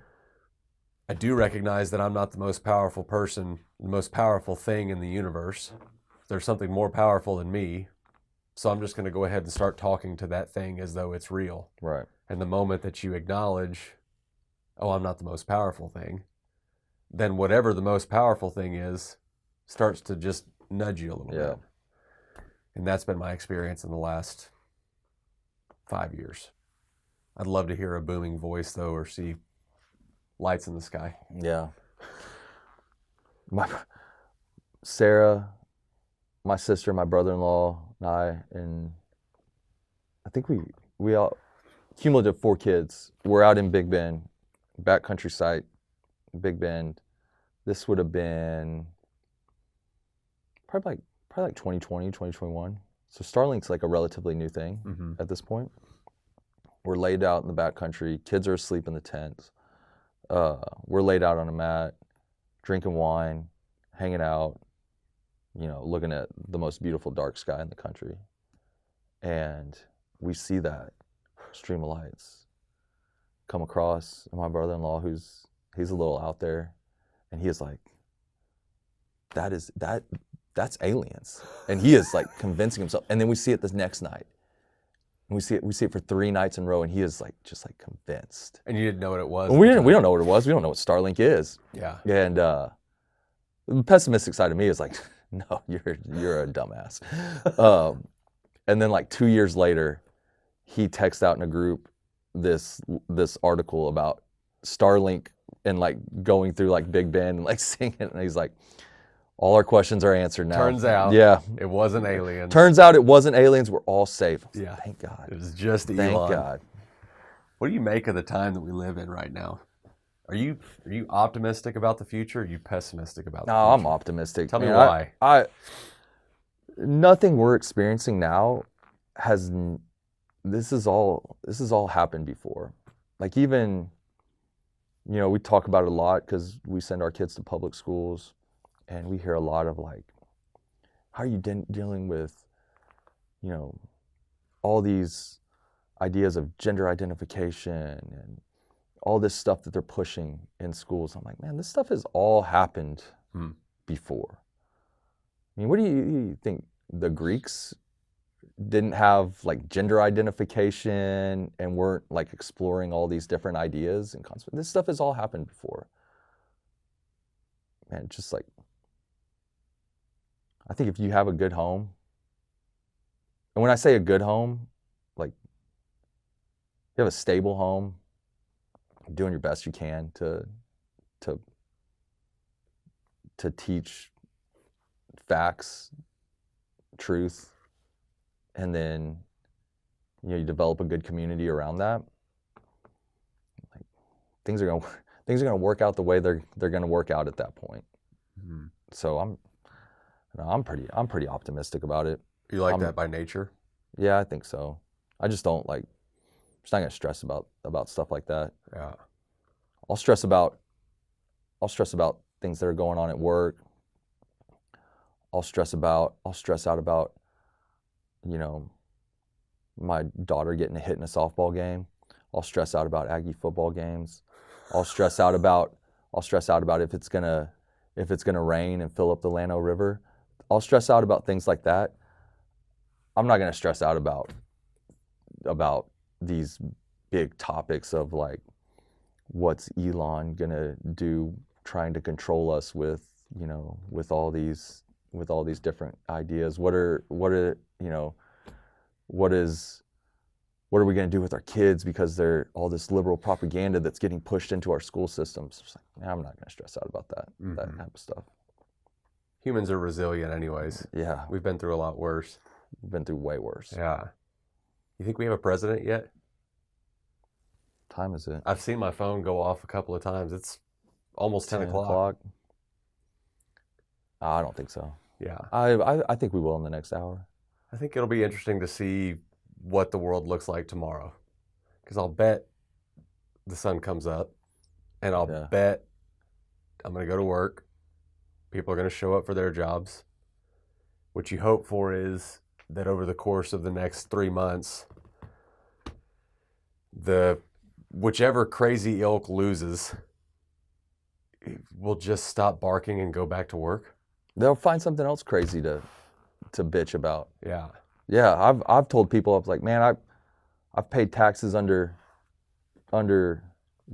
I do recognize that I'm not the most powerful person, the most powerful thing in the universe. There's something more powerful than me. So I'm just going to go ahead and start talking to that thing as though it's real. Right. And the moment that you acknowledge, oh, I'm not the most powerful thing, then whatever the most powerful thing is starts to just nudge you a little bit. And that's been my experience in the last 5 years. I'd love to hear a booming voice, though, or see lights in the sky. Yeah. Sarah, my sister, my brother-in-law, and I think we all, cumulative 4 kids. We're out in Big Bend, backcountry site, Big Bend. This would have been probably like 2020, 2021. So Starlink's like a relatively new thing at this point. We're laid out in the backcountry. Kids are asleep in the tents. We're laid out on a mat, drinking wine, hanging out, you know, looking at the most beautiful dark sky in the country. And we see that stream of lights come across. And my brother-in-law, he's a little out there, and he is like, that's aliens. And he is like convincing himself. And then we see it this next night. And we see it for 3 nights in a row, and he is like just like convinced. And you didn't know what it was? We don't know what it was. We don't know what Starlink is. Yeah. And the pessimistic side of me is like, no, you're a dumbass. And then like 2 years later, he texts out in a group this article about Starlink and like going through like Big Bend and like seeing it, and he's like, all our questions are answered now. Turns out, yeah, it wasn't aliens. Turns out it wasn't aliens. We're all safe. Yeah. Thank God. It was just Thank Elon. God. What do you make of the time that we live in right now? Are you optimistic about the future? Or are you pessimistic about the future? No, I'm optimistic. Tell me why. I nothing we're experiencing now has. This is all happened before. Like even, you know, we talk about it a lot because we send our kids to public schools, and we hear a lot of like, how are you dealing with, you know, all these ideas of gender identification and all this stuff that they're pushing in schools. I'm like, man, this stuff has all happened before. I mean, what do you think? The Greeks didn't have like gender identification and weren't like exploring all these different ideas and concepts. This stuff has all happened before. Man, just like, I think if you have a good home, and when I say a good home, like you have a stable home, doing your best you can to teach facts, truth, and then you develop a good community around that. things are gonna work out the way they're gonna work out at that point. Mm-hmm. So I'm pretty optimistic about it. You like that by nature? Yeah, I think so. I just don't like. Just not gonna stress about stuff like that. Yeah. I'll stress about things that are going on at work. I'll stress out about, my daughter getting hit in a softball game. I'll stress out about Aggie football games. I'll stress out about if it's gonna rain and fill up the Llano River. I'll stress out about things like that. I'm not gonna stress out about these big topics of like, what's Elon gonna do trying to control us with all these different ideas. What are we going to do with our kids because they're all this liberal propaganda that's getting pushed into our school systems. It's like, I'm not going to stress out about that type of stuff. Humans are resilient anyways. Yeah. We've been through a lot worse. We've been through way worse. Yeah. You think we have a president yet? Time is it? I've seen my phone go off a couple of times. It's almost 10 o'clock. I don't think so. Yeah. I think we will in the next hour. I think it'll be interesting to see what the world looks like tomorrow. Because I'll bet the sun comes up, and I'll bet I'm going to go to work. People are going to show up for their jobs. What you hope for is that over the course of the next 3 months, whichever crazy ilk loses will just stop barking and go back to work. They'll find something else crazy to bitch about. Yeah. Yeah, I've told people, I was like, man, I've paid taxes under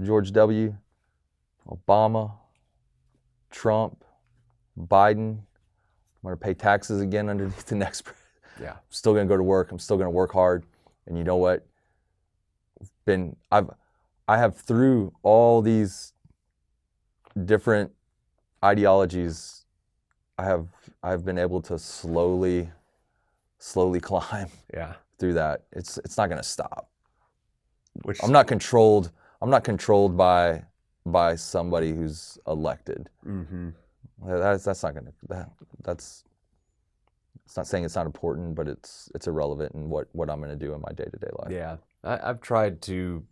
George W., Obama, Trump, Biden. I'm gonna pay taxes again underneath the next. Yeah. I'm still gonna go to work. I'm still gonna work hard. And you know what? I have through all these different ideologies, I've been able to slowly climb through that. It's not going to stop. I'm not controlled by somebody who's elected. Mm-hmm. That's not going to that's it's not saying it's not important, but it's irrelevant in what I'm going to do in my day-to-day life. Yeah. I've tried to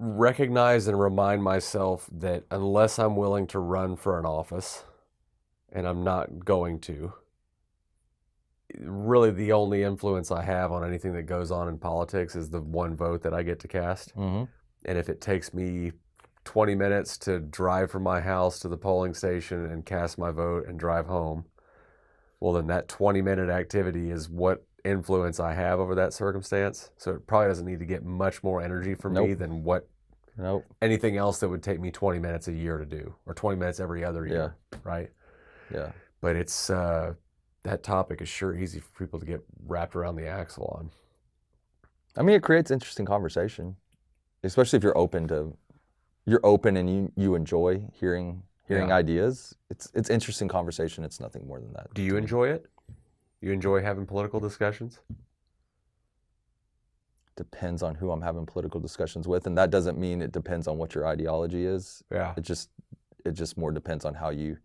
recognize and remind myself that unless I'm willing to run for an office, and I'm not going to, really the only influence I have on anything that goes on in politics is the one vote that I get to cast. Mm-hmm. And if it takes me 20 minutes to drive from my house to the polling station and cast my vote and drive home, well, then that 20-minute activity is what influence I have over that circumstance. So it probably doesn't need to get much more energy from me than anything else that would take me 20 minutes a year to do, or 20 minutes every other year, right? Yeah. But it's that topic is sure easy for people to get wrapped around the axle on. I mean, it creates interesting conversation, especially if you're open and you enjoy hearing ideas. It's interesting conversation. It's nothing more than that. Do you enjoy it? You enjoy having political discussions? Depends on who I'm having political discussions with, and that doesn't mean it depends on what your ideology is. Yeah. It just more depends on how you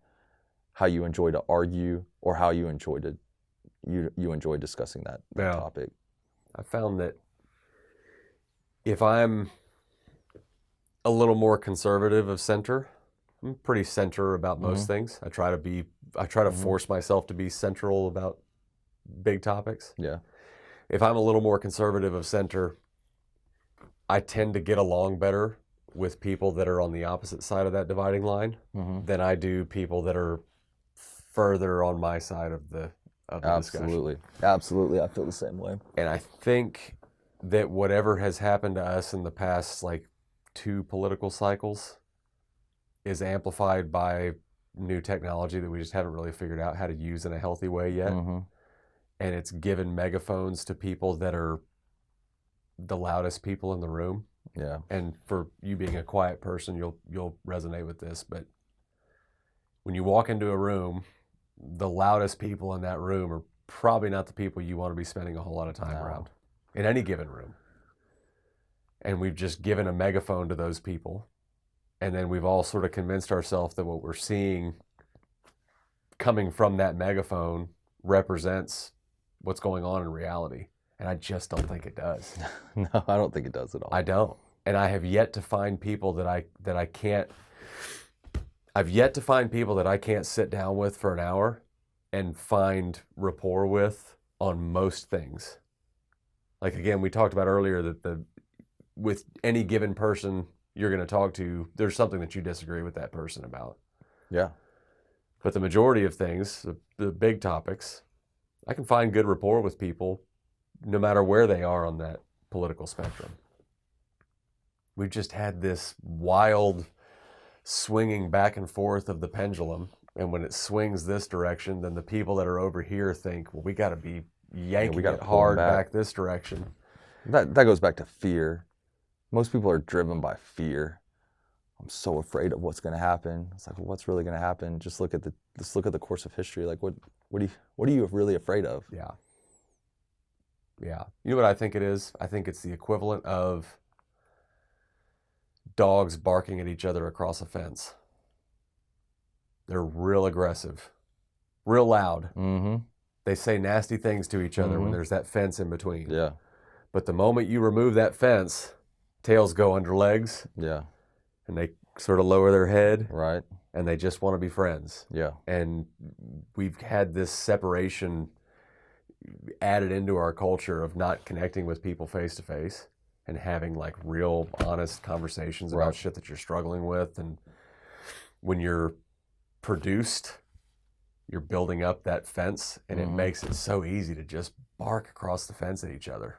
enjoy to argue, or how you enjoy discussing that topic. I found that if I'm a little more conservative of center, I'm pretty center about most things. I try to force myself to be central about big topics. Yeah. If I'm a little more conservative of center, I tend to get along better with people that are on the opposite side of that dividing line than I do people that are further on my side of the discussion. Absolutely. I feel the same way. And I think that whatever has happened to us in the past, 2 political cycles, is amplified by new technology that we just haven't really figured out how to use in a healthy way yet. Mm-hmm. And it's given megaphones to people that are the loudest people in the room. Yeah. And for you being a quiet person, you'll resonate with this. But when you walk into a room, the loudest people in that room are probably not the people you want to be spending a whole lot of time around in any given room. and we've just given a megaphone to those people. And then we've all sort of convinced ourselves that what we're seeing coming from that megaphone represents what's going on in reality. And I just don't think it does. No, I don't think it does at all. I don't. And I have yet to find people that I can't sit down with for an hour and find rapport with on most things. Like, again, we talked about earlier that with any given person you're going to talk to, there's something that you disagree with that person about. Yeah. But the majority of things, the big topics, I can find good rapport with people no matter where they are on that political spectrum. We've just had this wild swinging back and forth of the pendulum. And when it swings this direction, then the people that are over here think, well, we got to be yanking it hard back this direction. That goes back to fear. Most people are driven by fear. I'm so afraid of what's going to happen. It's like, well, what's really going to happen? Just look at the course of history. Like, what are you really afraid of? Yeah. Yeah. You know what I think it is? I think it's the equivalent of dogs barking at each other across a fence. They're real aggressive, real loud. Mm-hmm. They say nasty things to each other when there's that fence in between. Yeah. But the moment you remove that fence, tails go under legs. Yeah. And they sort of lower their head. Right. And they just want to be friends. Yeah. And we've had this separation added into our culture of not connecting with people face to face and having like real honest conversations about shit that you're struggling with. And when you're produced, you're building up that fence, and it makes it so easy to just bark across the fence at each other.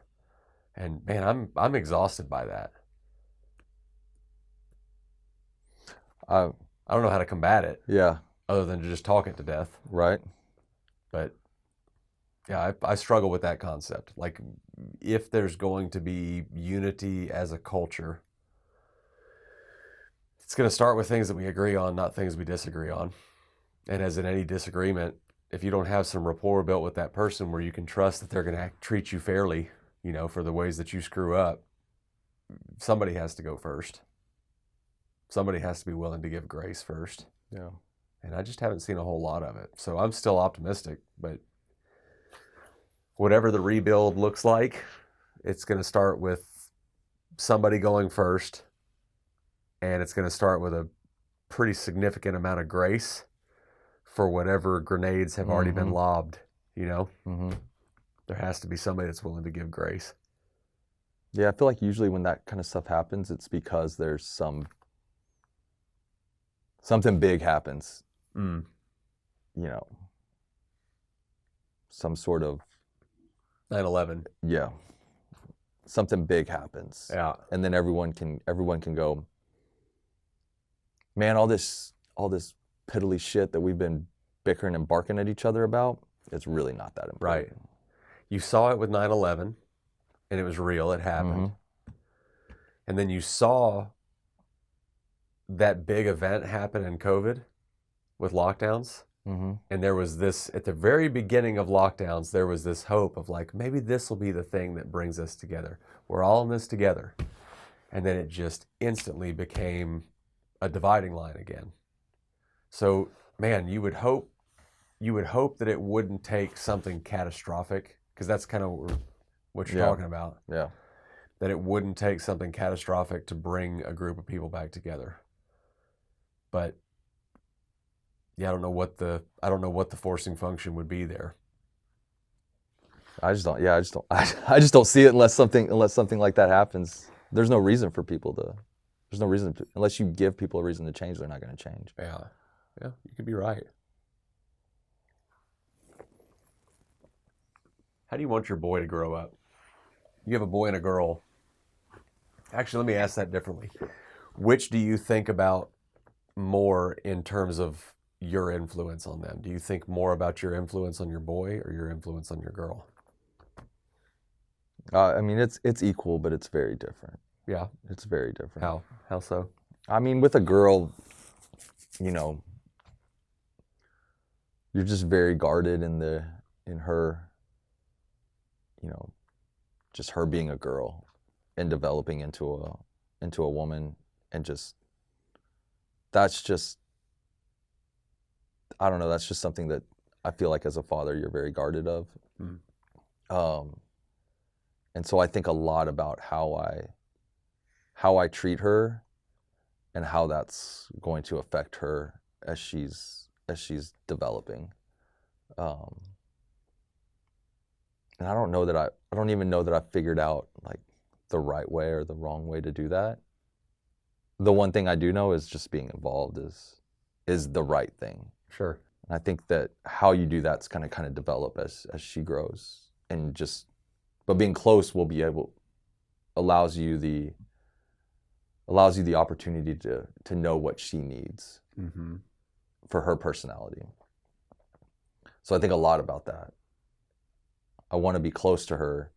And man, I'm exhausted by that. I don't know how to combat it. Yeah. Other than to just talk it to death. Right. But yeah, I struggle with that concept. Like, if there's going to be unity as a culture, it's going to start with things that we agree on, not things we disagree on. And as in any disagreement, if you don't have some rapport built with that person where you can trust that they're going to treat you fairly, you know, for the ways that you screw up, somebody has to go first. Somebody has to be willing to give grace first. Yeah. And I just haven't seen a whole lot of it. So I'm still optimistic, but whatever the rebuild looks like, it's going to start with somebody going first, and it's going to start with a pretty significant amount of grace for whatever grenades have already been lobbed, you know? There has to be somebody that's willing to give grace. Yeah, I feel like usually when that kind of stuff happens, it's because there's something big happens. You know, some sort of 9/11. Yeah. Something big happens. Yeah. And then everyone can go, man, all this piddly shit that we've been bickering and barking at each other about, it's really not that important. Right. You saw it with 9/11, and it was real, it happened. And then you saw that big event happen in COVID with lockdowns. And there was this, at the very beginning of lockdowns, there was this hope of like, maybe this will be the thing that brings us together. We're all in this together. And then it just instantly became a dividing line again. So, man, you would hope that it wouldn't take something catastrophic, because that's kind of what you're talking about. Yeah. That it wouldn't take something catastrophic to bring a group of people back together. But yeah, I don't know what the forcing function would be there. I just don't see it unless something like that happens. There's no reason unless you give people a reason to change, they're not going to change. Yeah. Yeah, you could be right. How do you want your boy to grow up? You have a boy and a girl. Actually, let me ask that differently. Which do you think about more in terms of your influence on them? Do you think more about your influence on your boy or your influence on your girl? I mean, it's equal, but it's very different. Yeah. It's very different. How so? I mean, with a girl, you know, you're just very guarded in her, you know, just her being a girl. and developing into a woman, and that's just I don't know, that's just something that I feel like as a father you're very guarded of. And so I think a lot about how I treat her and how that's going to affect her as she's developing. And I don't even know that I've figured out like the right way or the wrong way to do that. The one thing I do know is just being involved is the right thing. Sure. And I think that how you do that's kind of develop as she grows, but being close allows you the opportunity to know what she needs for her personality. So I think a lot about that. I want to be close to her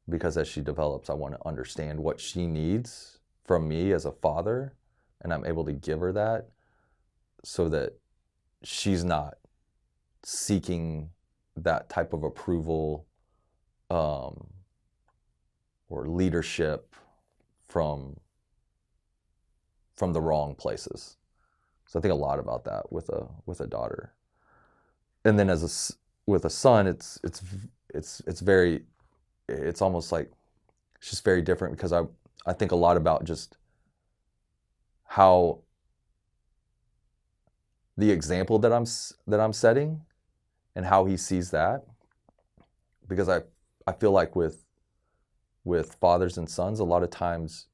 because as she develops, I want to understand what she needs from me as a father, and I'm able to give her that so that she's not seeking that type of approval or leadership from the wrong places. So I think a lot about that with a daughter. And then with a son, it's almost like it's just very different, because I think a lot about just how the example that I'm setting and how he sees that, because I feel like with fathers and sons, a lot of times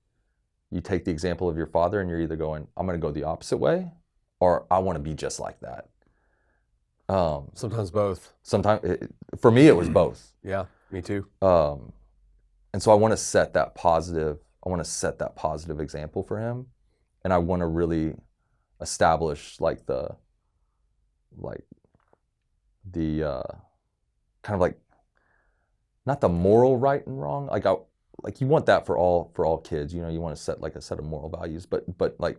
you take the example of your father and you're either going, I'm going to go the opposite way, or I want to be just like that. Sometimes both. For me, it was both. Yeah, me too. And so I want to set that positive example for him, and I want to really establish like the kind of like, not the moral right and wrong. Like you want that for all kids, you know, you want to set like a set of moral values, but like,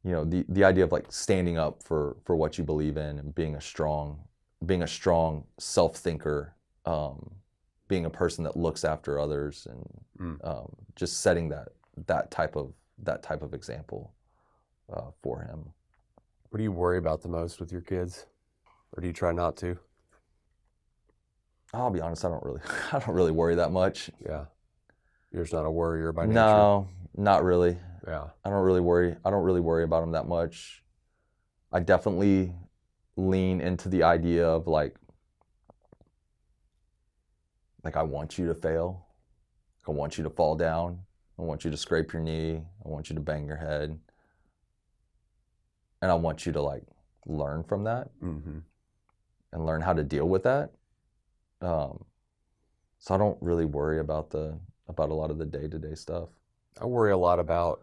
you know, the idea of like standing up for what you believe in and being a strong self-thinker, being a person that looks after others, and just setting that type of example for him. What do you worry about the most with your kids, or do you try not to? I'll be honest, I don't really worry that much. Yeah, you're just not a worrier by nature. No, not really. Yeah, I don't really worry about them that much. I definitely lean into the idea of like I want you to fail. I want you to fall down. I want you to scrape your knee. I want you to bang your head. And I want you to like learn from that and learn how to deal with that. So I don't really worry about a lot of the day-to-day stuff. I worry a lot about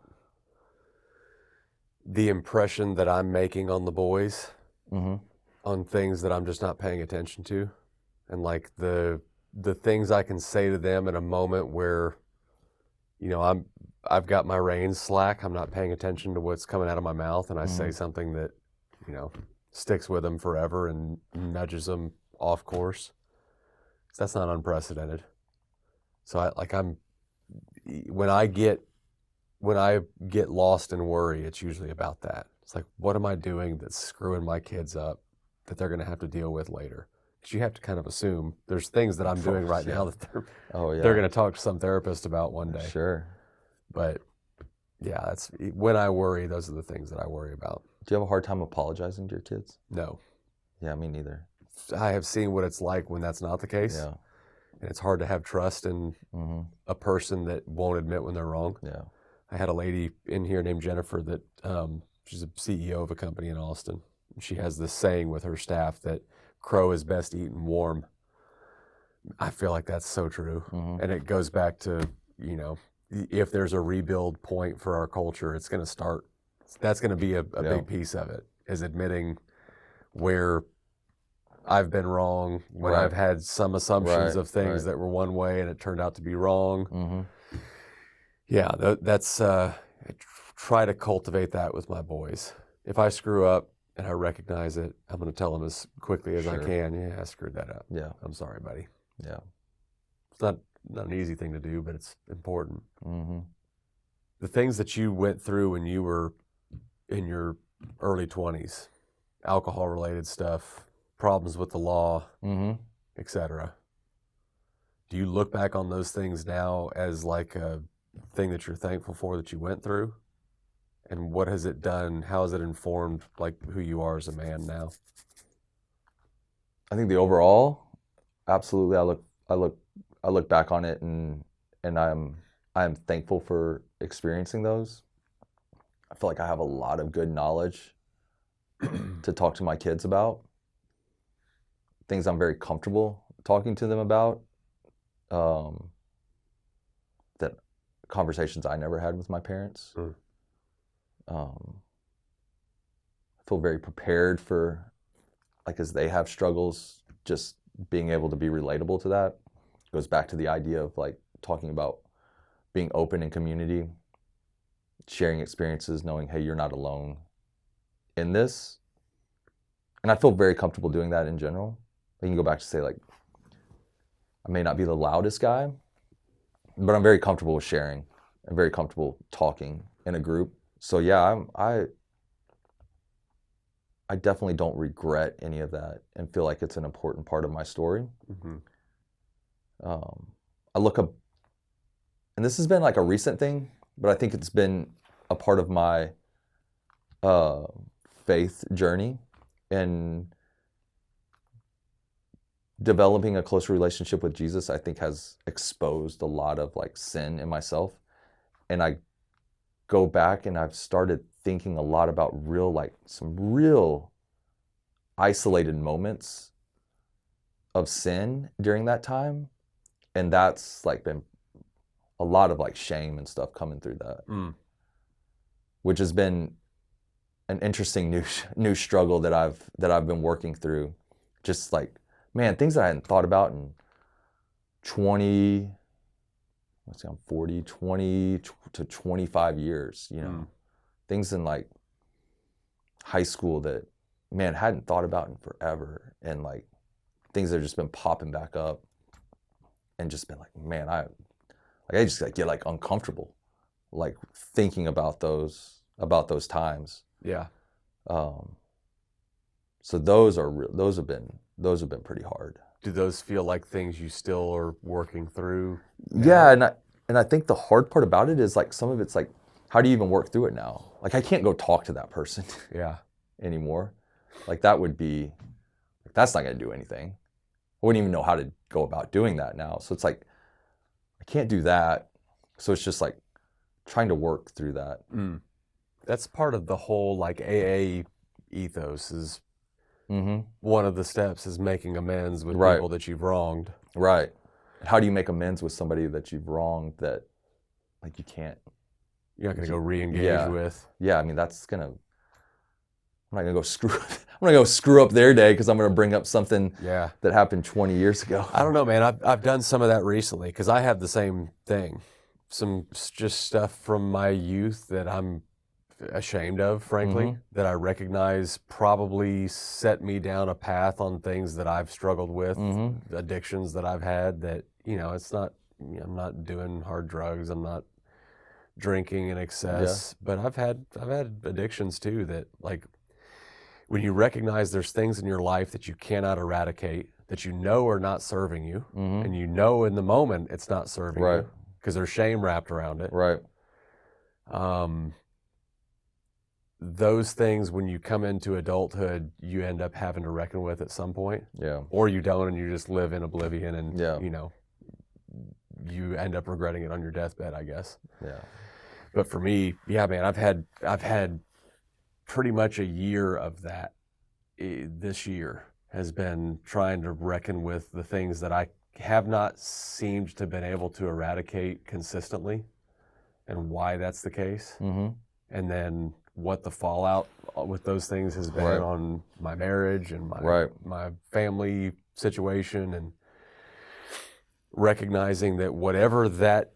the impression that I'm making on the boys on things that I'm just not paying attention to, and like the things I can say to them in a moment where, you know, I've got my reins slack. I'm not paying attention to what's coming out of my mouth, and I say something that, you know, sticks with them forever and nudges them off course. That's not unprecedented. So when I get lost in worry, it's usually about that. It's like, what am I doing that's screwing my kids up that they're going to have to deal with later? Because you have to kind of assume there's things that I'm doing right now that they're going to talk to some therapist about one day. Sure. But yeah, that's when I worry. Those are the things that I worry about. Do you have a hard time apologizing to your kids? No. Yeah, me neither. I have seen what it's like when that's not the case. Yeah. And it's hard to have trust in a person that won't admit when they're wrong. Yeah. I had a lady in here named Jennifer that she's a CEO of a company in Austin. She has this saying with her staff that crow is best eaten warm. I feel like that's so true. And it goes back to, you know, if there's a rebuild point for our culture, it's going to start. That's going to be a big piece of it, is admitting where I've been wrong, when I've had some assumptions of things that were one way and it turned out to be wrong. Yeah, that's try to cultivate that with my boys. If I screw up and I recognize it, I'm going to tell them as quickly as I can. Yeah, I screwed that up. Yeah, I'm sorry, buddy. Yeah, it's not an easy thing to do, but it's important. Mm-hmm. The things that you went through when you were in your early 20s, alcohol-related stuff, problems with the law, Mm-hmm. etc. Do you look back on those things now as like a thing that you're thankful for that you went through? And what has it done? How has it informed like who you are as a man now? I think the overall, absolutely. I look back on it and I'm thankful for experiencing those. I feel like I have a lot of good knowledge to talk to my kids about. Things I'm very comfortable talking to them about. That conversations I never had with my parents. I feel very prepared for, like, as they have struggles, just being able to be relatable to that. Goes back to the idea of like talking about being open in community, sharing experiences, knowing, hey, you're not alone in this. And I feel very comfortable doing that in general. I can go back to say, like, I may not be the loudest guy, but I'm very comfortable with sharing. I'm very comfortable talking in a group. So yeah, I definitely don't regret any of that and feel like it's an important part of my story. Mm-hmm. I look up, and this has been like a recent thing, but I think it's been a part of my faith journey and developing a closer relationship with Jesus. I think has exposed a lot of like sin in myself, and I go back and I've started thinking a lot about some real isolated moments of sin during that time. And that's like been a lot of like shame and stuff coming through that, which has been an interesting new struggle that I've been working through. Just like, man, things that I hadn't thought about in 20 to 25 years, you know, things in like high school that, man, hadn't thought about in forever. And like things that have just been popping back up and just been like, man, I just like get like uncomfortable, like thinking about those times. Yeah. So those have been pretty hard. Do those feel like things you still are working through now? Yeah, and I think the hard part about it is like some of it's like, how do you even work through it now? Like I can't go talk to that person anymore. Like that would be, that's not gonna do anything. I wouldn't even know how to go about doing that now. So it's like, I can't do that. So it's just like trying to work through that. That's part of the whole like AA ethos is one of the steps is making amends with people that you've wronged. Right. How do you make amends with somebody that you've wronged that like you can't? You're not going to go re-engage with. Yeah, I mean, I'm not going to go screw up their day because I'm going to bring up something that happened 20 years ago. I don't know, man. I've done some of that recently because I have the same thing. Some just stuff from my youth that I'm ashamed of, frankly, that I recognize probably set me down a path on things that I've struggled with, addictions that I've had that, you know, it's not, I'm not doing hard drugs. I'm not drinking in excess, but I've had addictions too that like when you recognize there's things in your life that you cannot eradicate, that you know are not serving you, and you know in the moment it's not serving you because there's shame wrapped around it. Right. Those things, when you come into adulthood, you end up having to reckon with at some point. Yeah. Or you don't, and you just live in oblivion, and you know, you end up regretting it on your deathbed, I guess. Yeah. But for me, yeah, man, I've had pretty much a year of that. This year has been trying to reckon with the things that I have not seemed to have been able to eradicate consistently, and why that's the case. And then what the fallout with those things has been on my marriage and my family situation, and recognizing that whatever that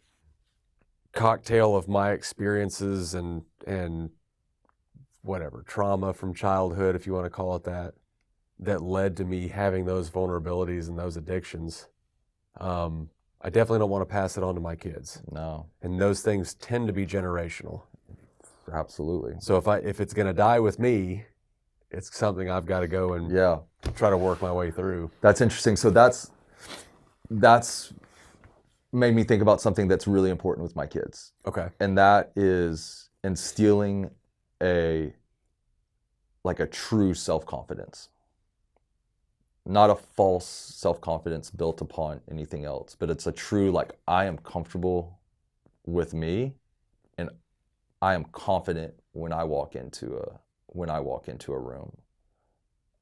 cocktail of my experiences and whatever trauma from childhood, if you want to call it that led to me having those vulnerabilities and those addictions, I definitely don't want to pass it on to my kids. No, And those things tend to be generational. absolutely. So if it's going to die with me, it's something I've got to go and Yeah, try to work my way through. that's interesting. So that's made me think about something that's really important with my kids. Okay. And that is instilling a true self-confidence. Not a false self-confidence built upon anything else, but it's a true, like, I am comfortable with me and I am confident when I walk into a room.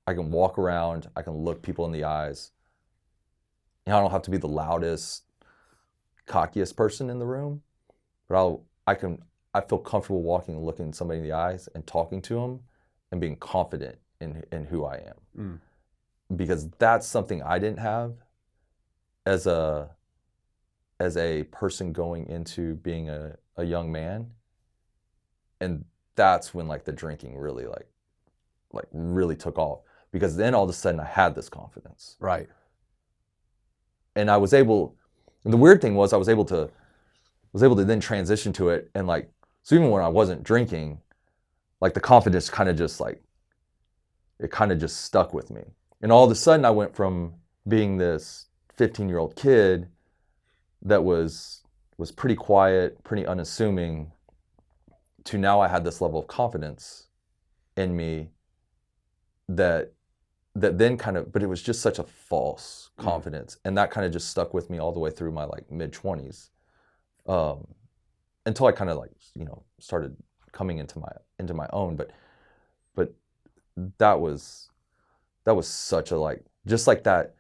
I can walk around, I can look people in the eyes. I don't have to be the loudest, cockiest person in the room, but I feel comfortable walking and looking somebody in the eyes and talking to them and being confident in who I am. Because that's something I didn't have as a person going into being a young man. And that's when like the drinking really really took off, because then all of a sudden I had this confidence. Right. And and the weird thing was I was able to then transition to it, and like, so even when I wasn't drinking, like the confidence kind of just stuck with me. And all of a sudden I went from being this 15-year-old kid that was pretty quiet, pretty unassuming, to now I had this level of confidence in me that then kind of, but it was just such a false confidence. And that kind of just stuck with me all the way through my like mid-20s. Until I kind of like, started coming into my own. But that was such a like, just like that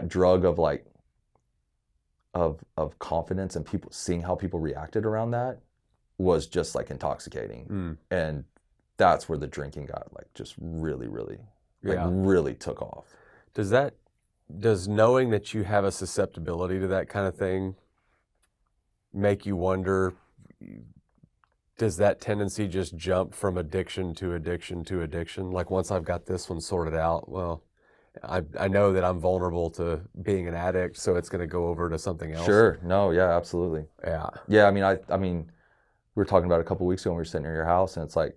drug of like, of confidence, and people seeing how people reacted around that was just like intoxicating. And that's where the drinking got like just really, really, really took off. Does knowing that you have a susceptibility to that kind of thing make you wonder, does that tendency just jump from addiction to addiction to addiction? Like, once I've got this one sorted out, well, I know that I'm vulnerable to being an addict, so it's going to go over to something else. Sure. No, yeah, absolutely. Yeah. Yeah, I mean, we were talking about it a couple of weeks ago when we were sitting near your house, and it's like,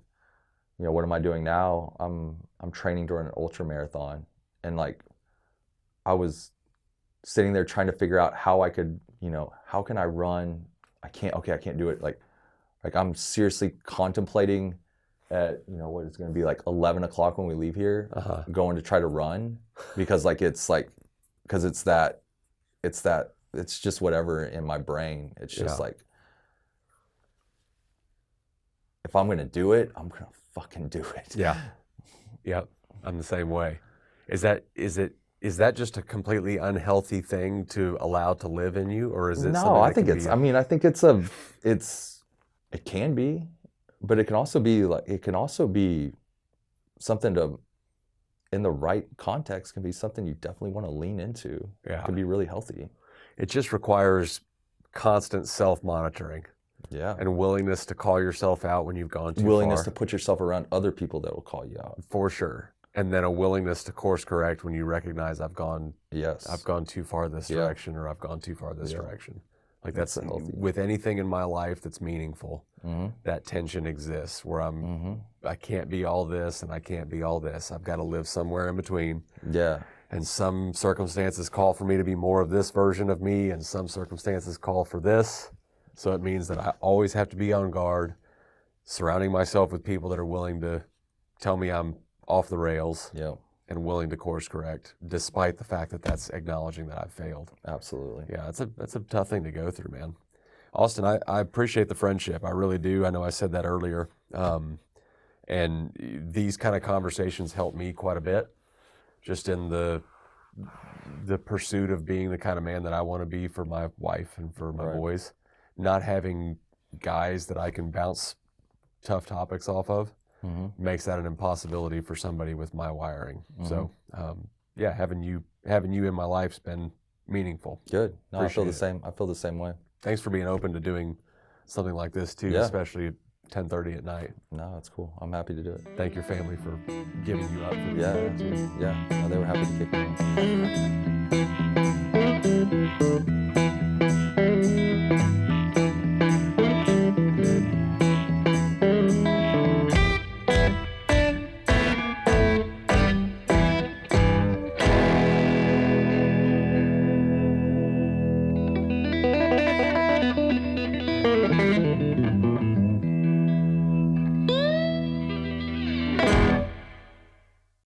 what am I doing now? I'm training during an ultra marathon, and like, I was sitting there trying to figure out how I could, how can I run? I can't do it. Like I'm seriously contemplating at, what it's going to be like 11 o'clock when we leave here, going to try to run, because it's just whatever in my brain. It's just like, if I'm going to do it, I'm going to fucking do it. Yeah. Yep. I'm the same way. Is that just a completely unhealthy thing to allow to live in you, or is it? No, I think it can be, but it can also be something to, in the right context, can be something you definitely want to lean into. Yeah. It can be really healthy. It just requires constant self-monitoring. Yeah. And willingness to call yourself out when you've gone too far. Willingness to put yourself around other people that will call you out. For sure. And then a willingness to course correct when you recognize I've gone too far this direction, or I've gone too far this direction. Like, that's healthy. With anything in my life that's meaningful, that tension exists where I can't be all this and I can't be all this. I've got to live somewhere in between. Yeah. And some circumstances call for me to be more of this version of me, and some circumstances call for this. So it means that I always have to be on guard, surrounding myself with people that are willing to tell me I'm off the rails, and willing to course correct, despite the fact that that's acknowledging that I've failed. Absolutely. Yeah, that's a tough thing to go through, man. Austin, I appreciate the friendship. I really do. I know I said that earlier. And these kind of conversations help me quite a bit, just in the pursuit of being the kind of man that I want to be for my wife and for my boys. Not having guys that I can bounce tough topics off of makes that an impossibility for somebody with my wiring. So, having you in my life's been meaningful. Good. No, I feel the same. I feel the same way. Thanks for being open to doing something like this too, especially at 10:30 at night. No, that's cool. I'm happy to do it. Thank your family for giving you up for this. Yeah. No, they were happy to kick me.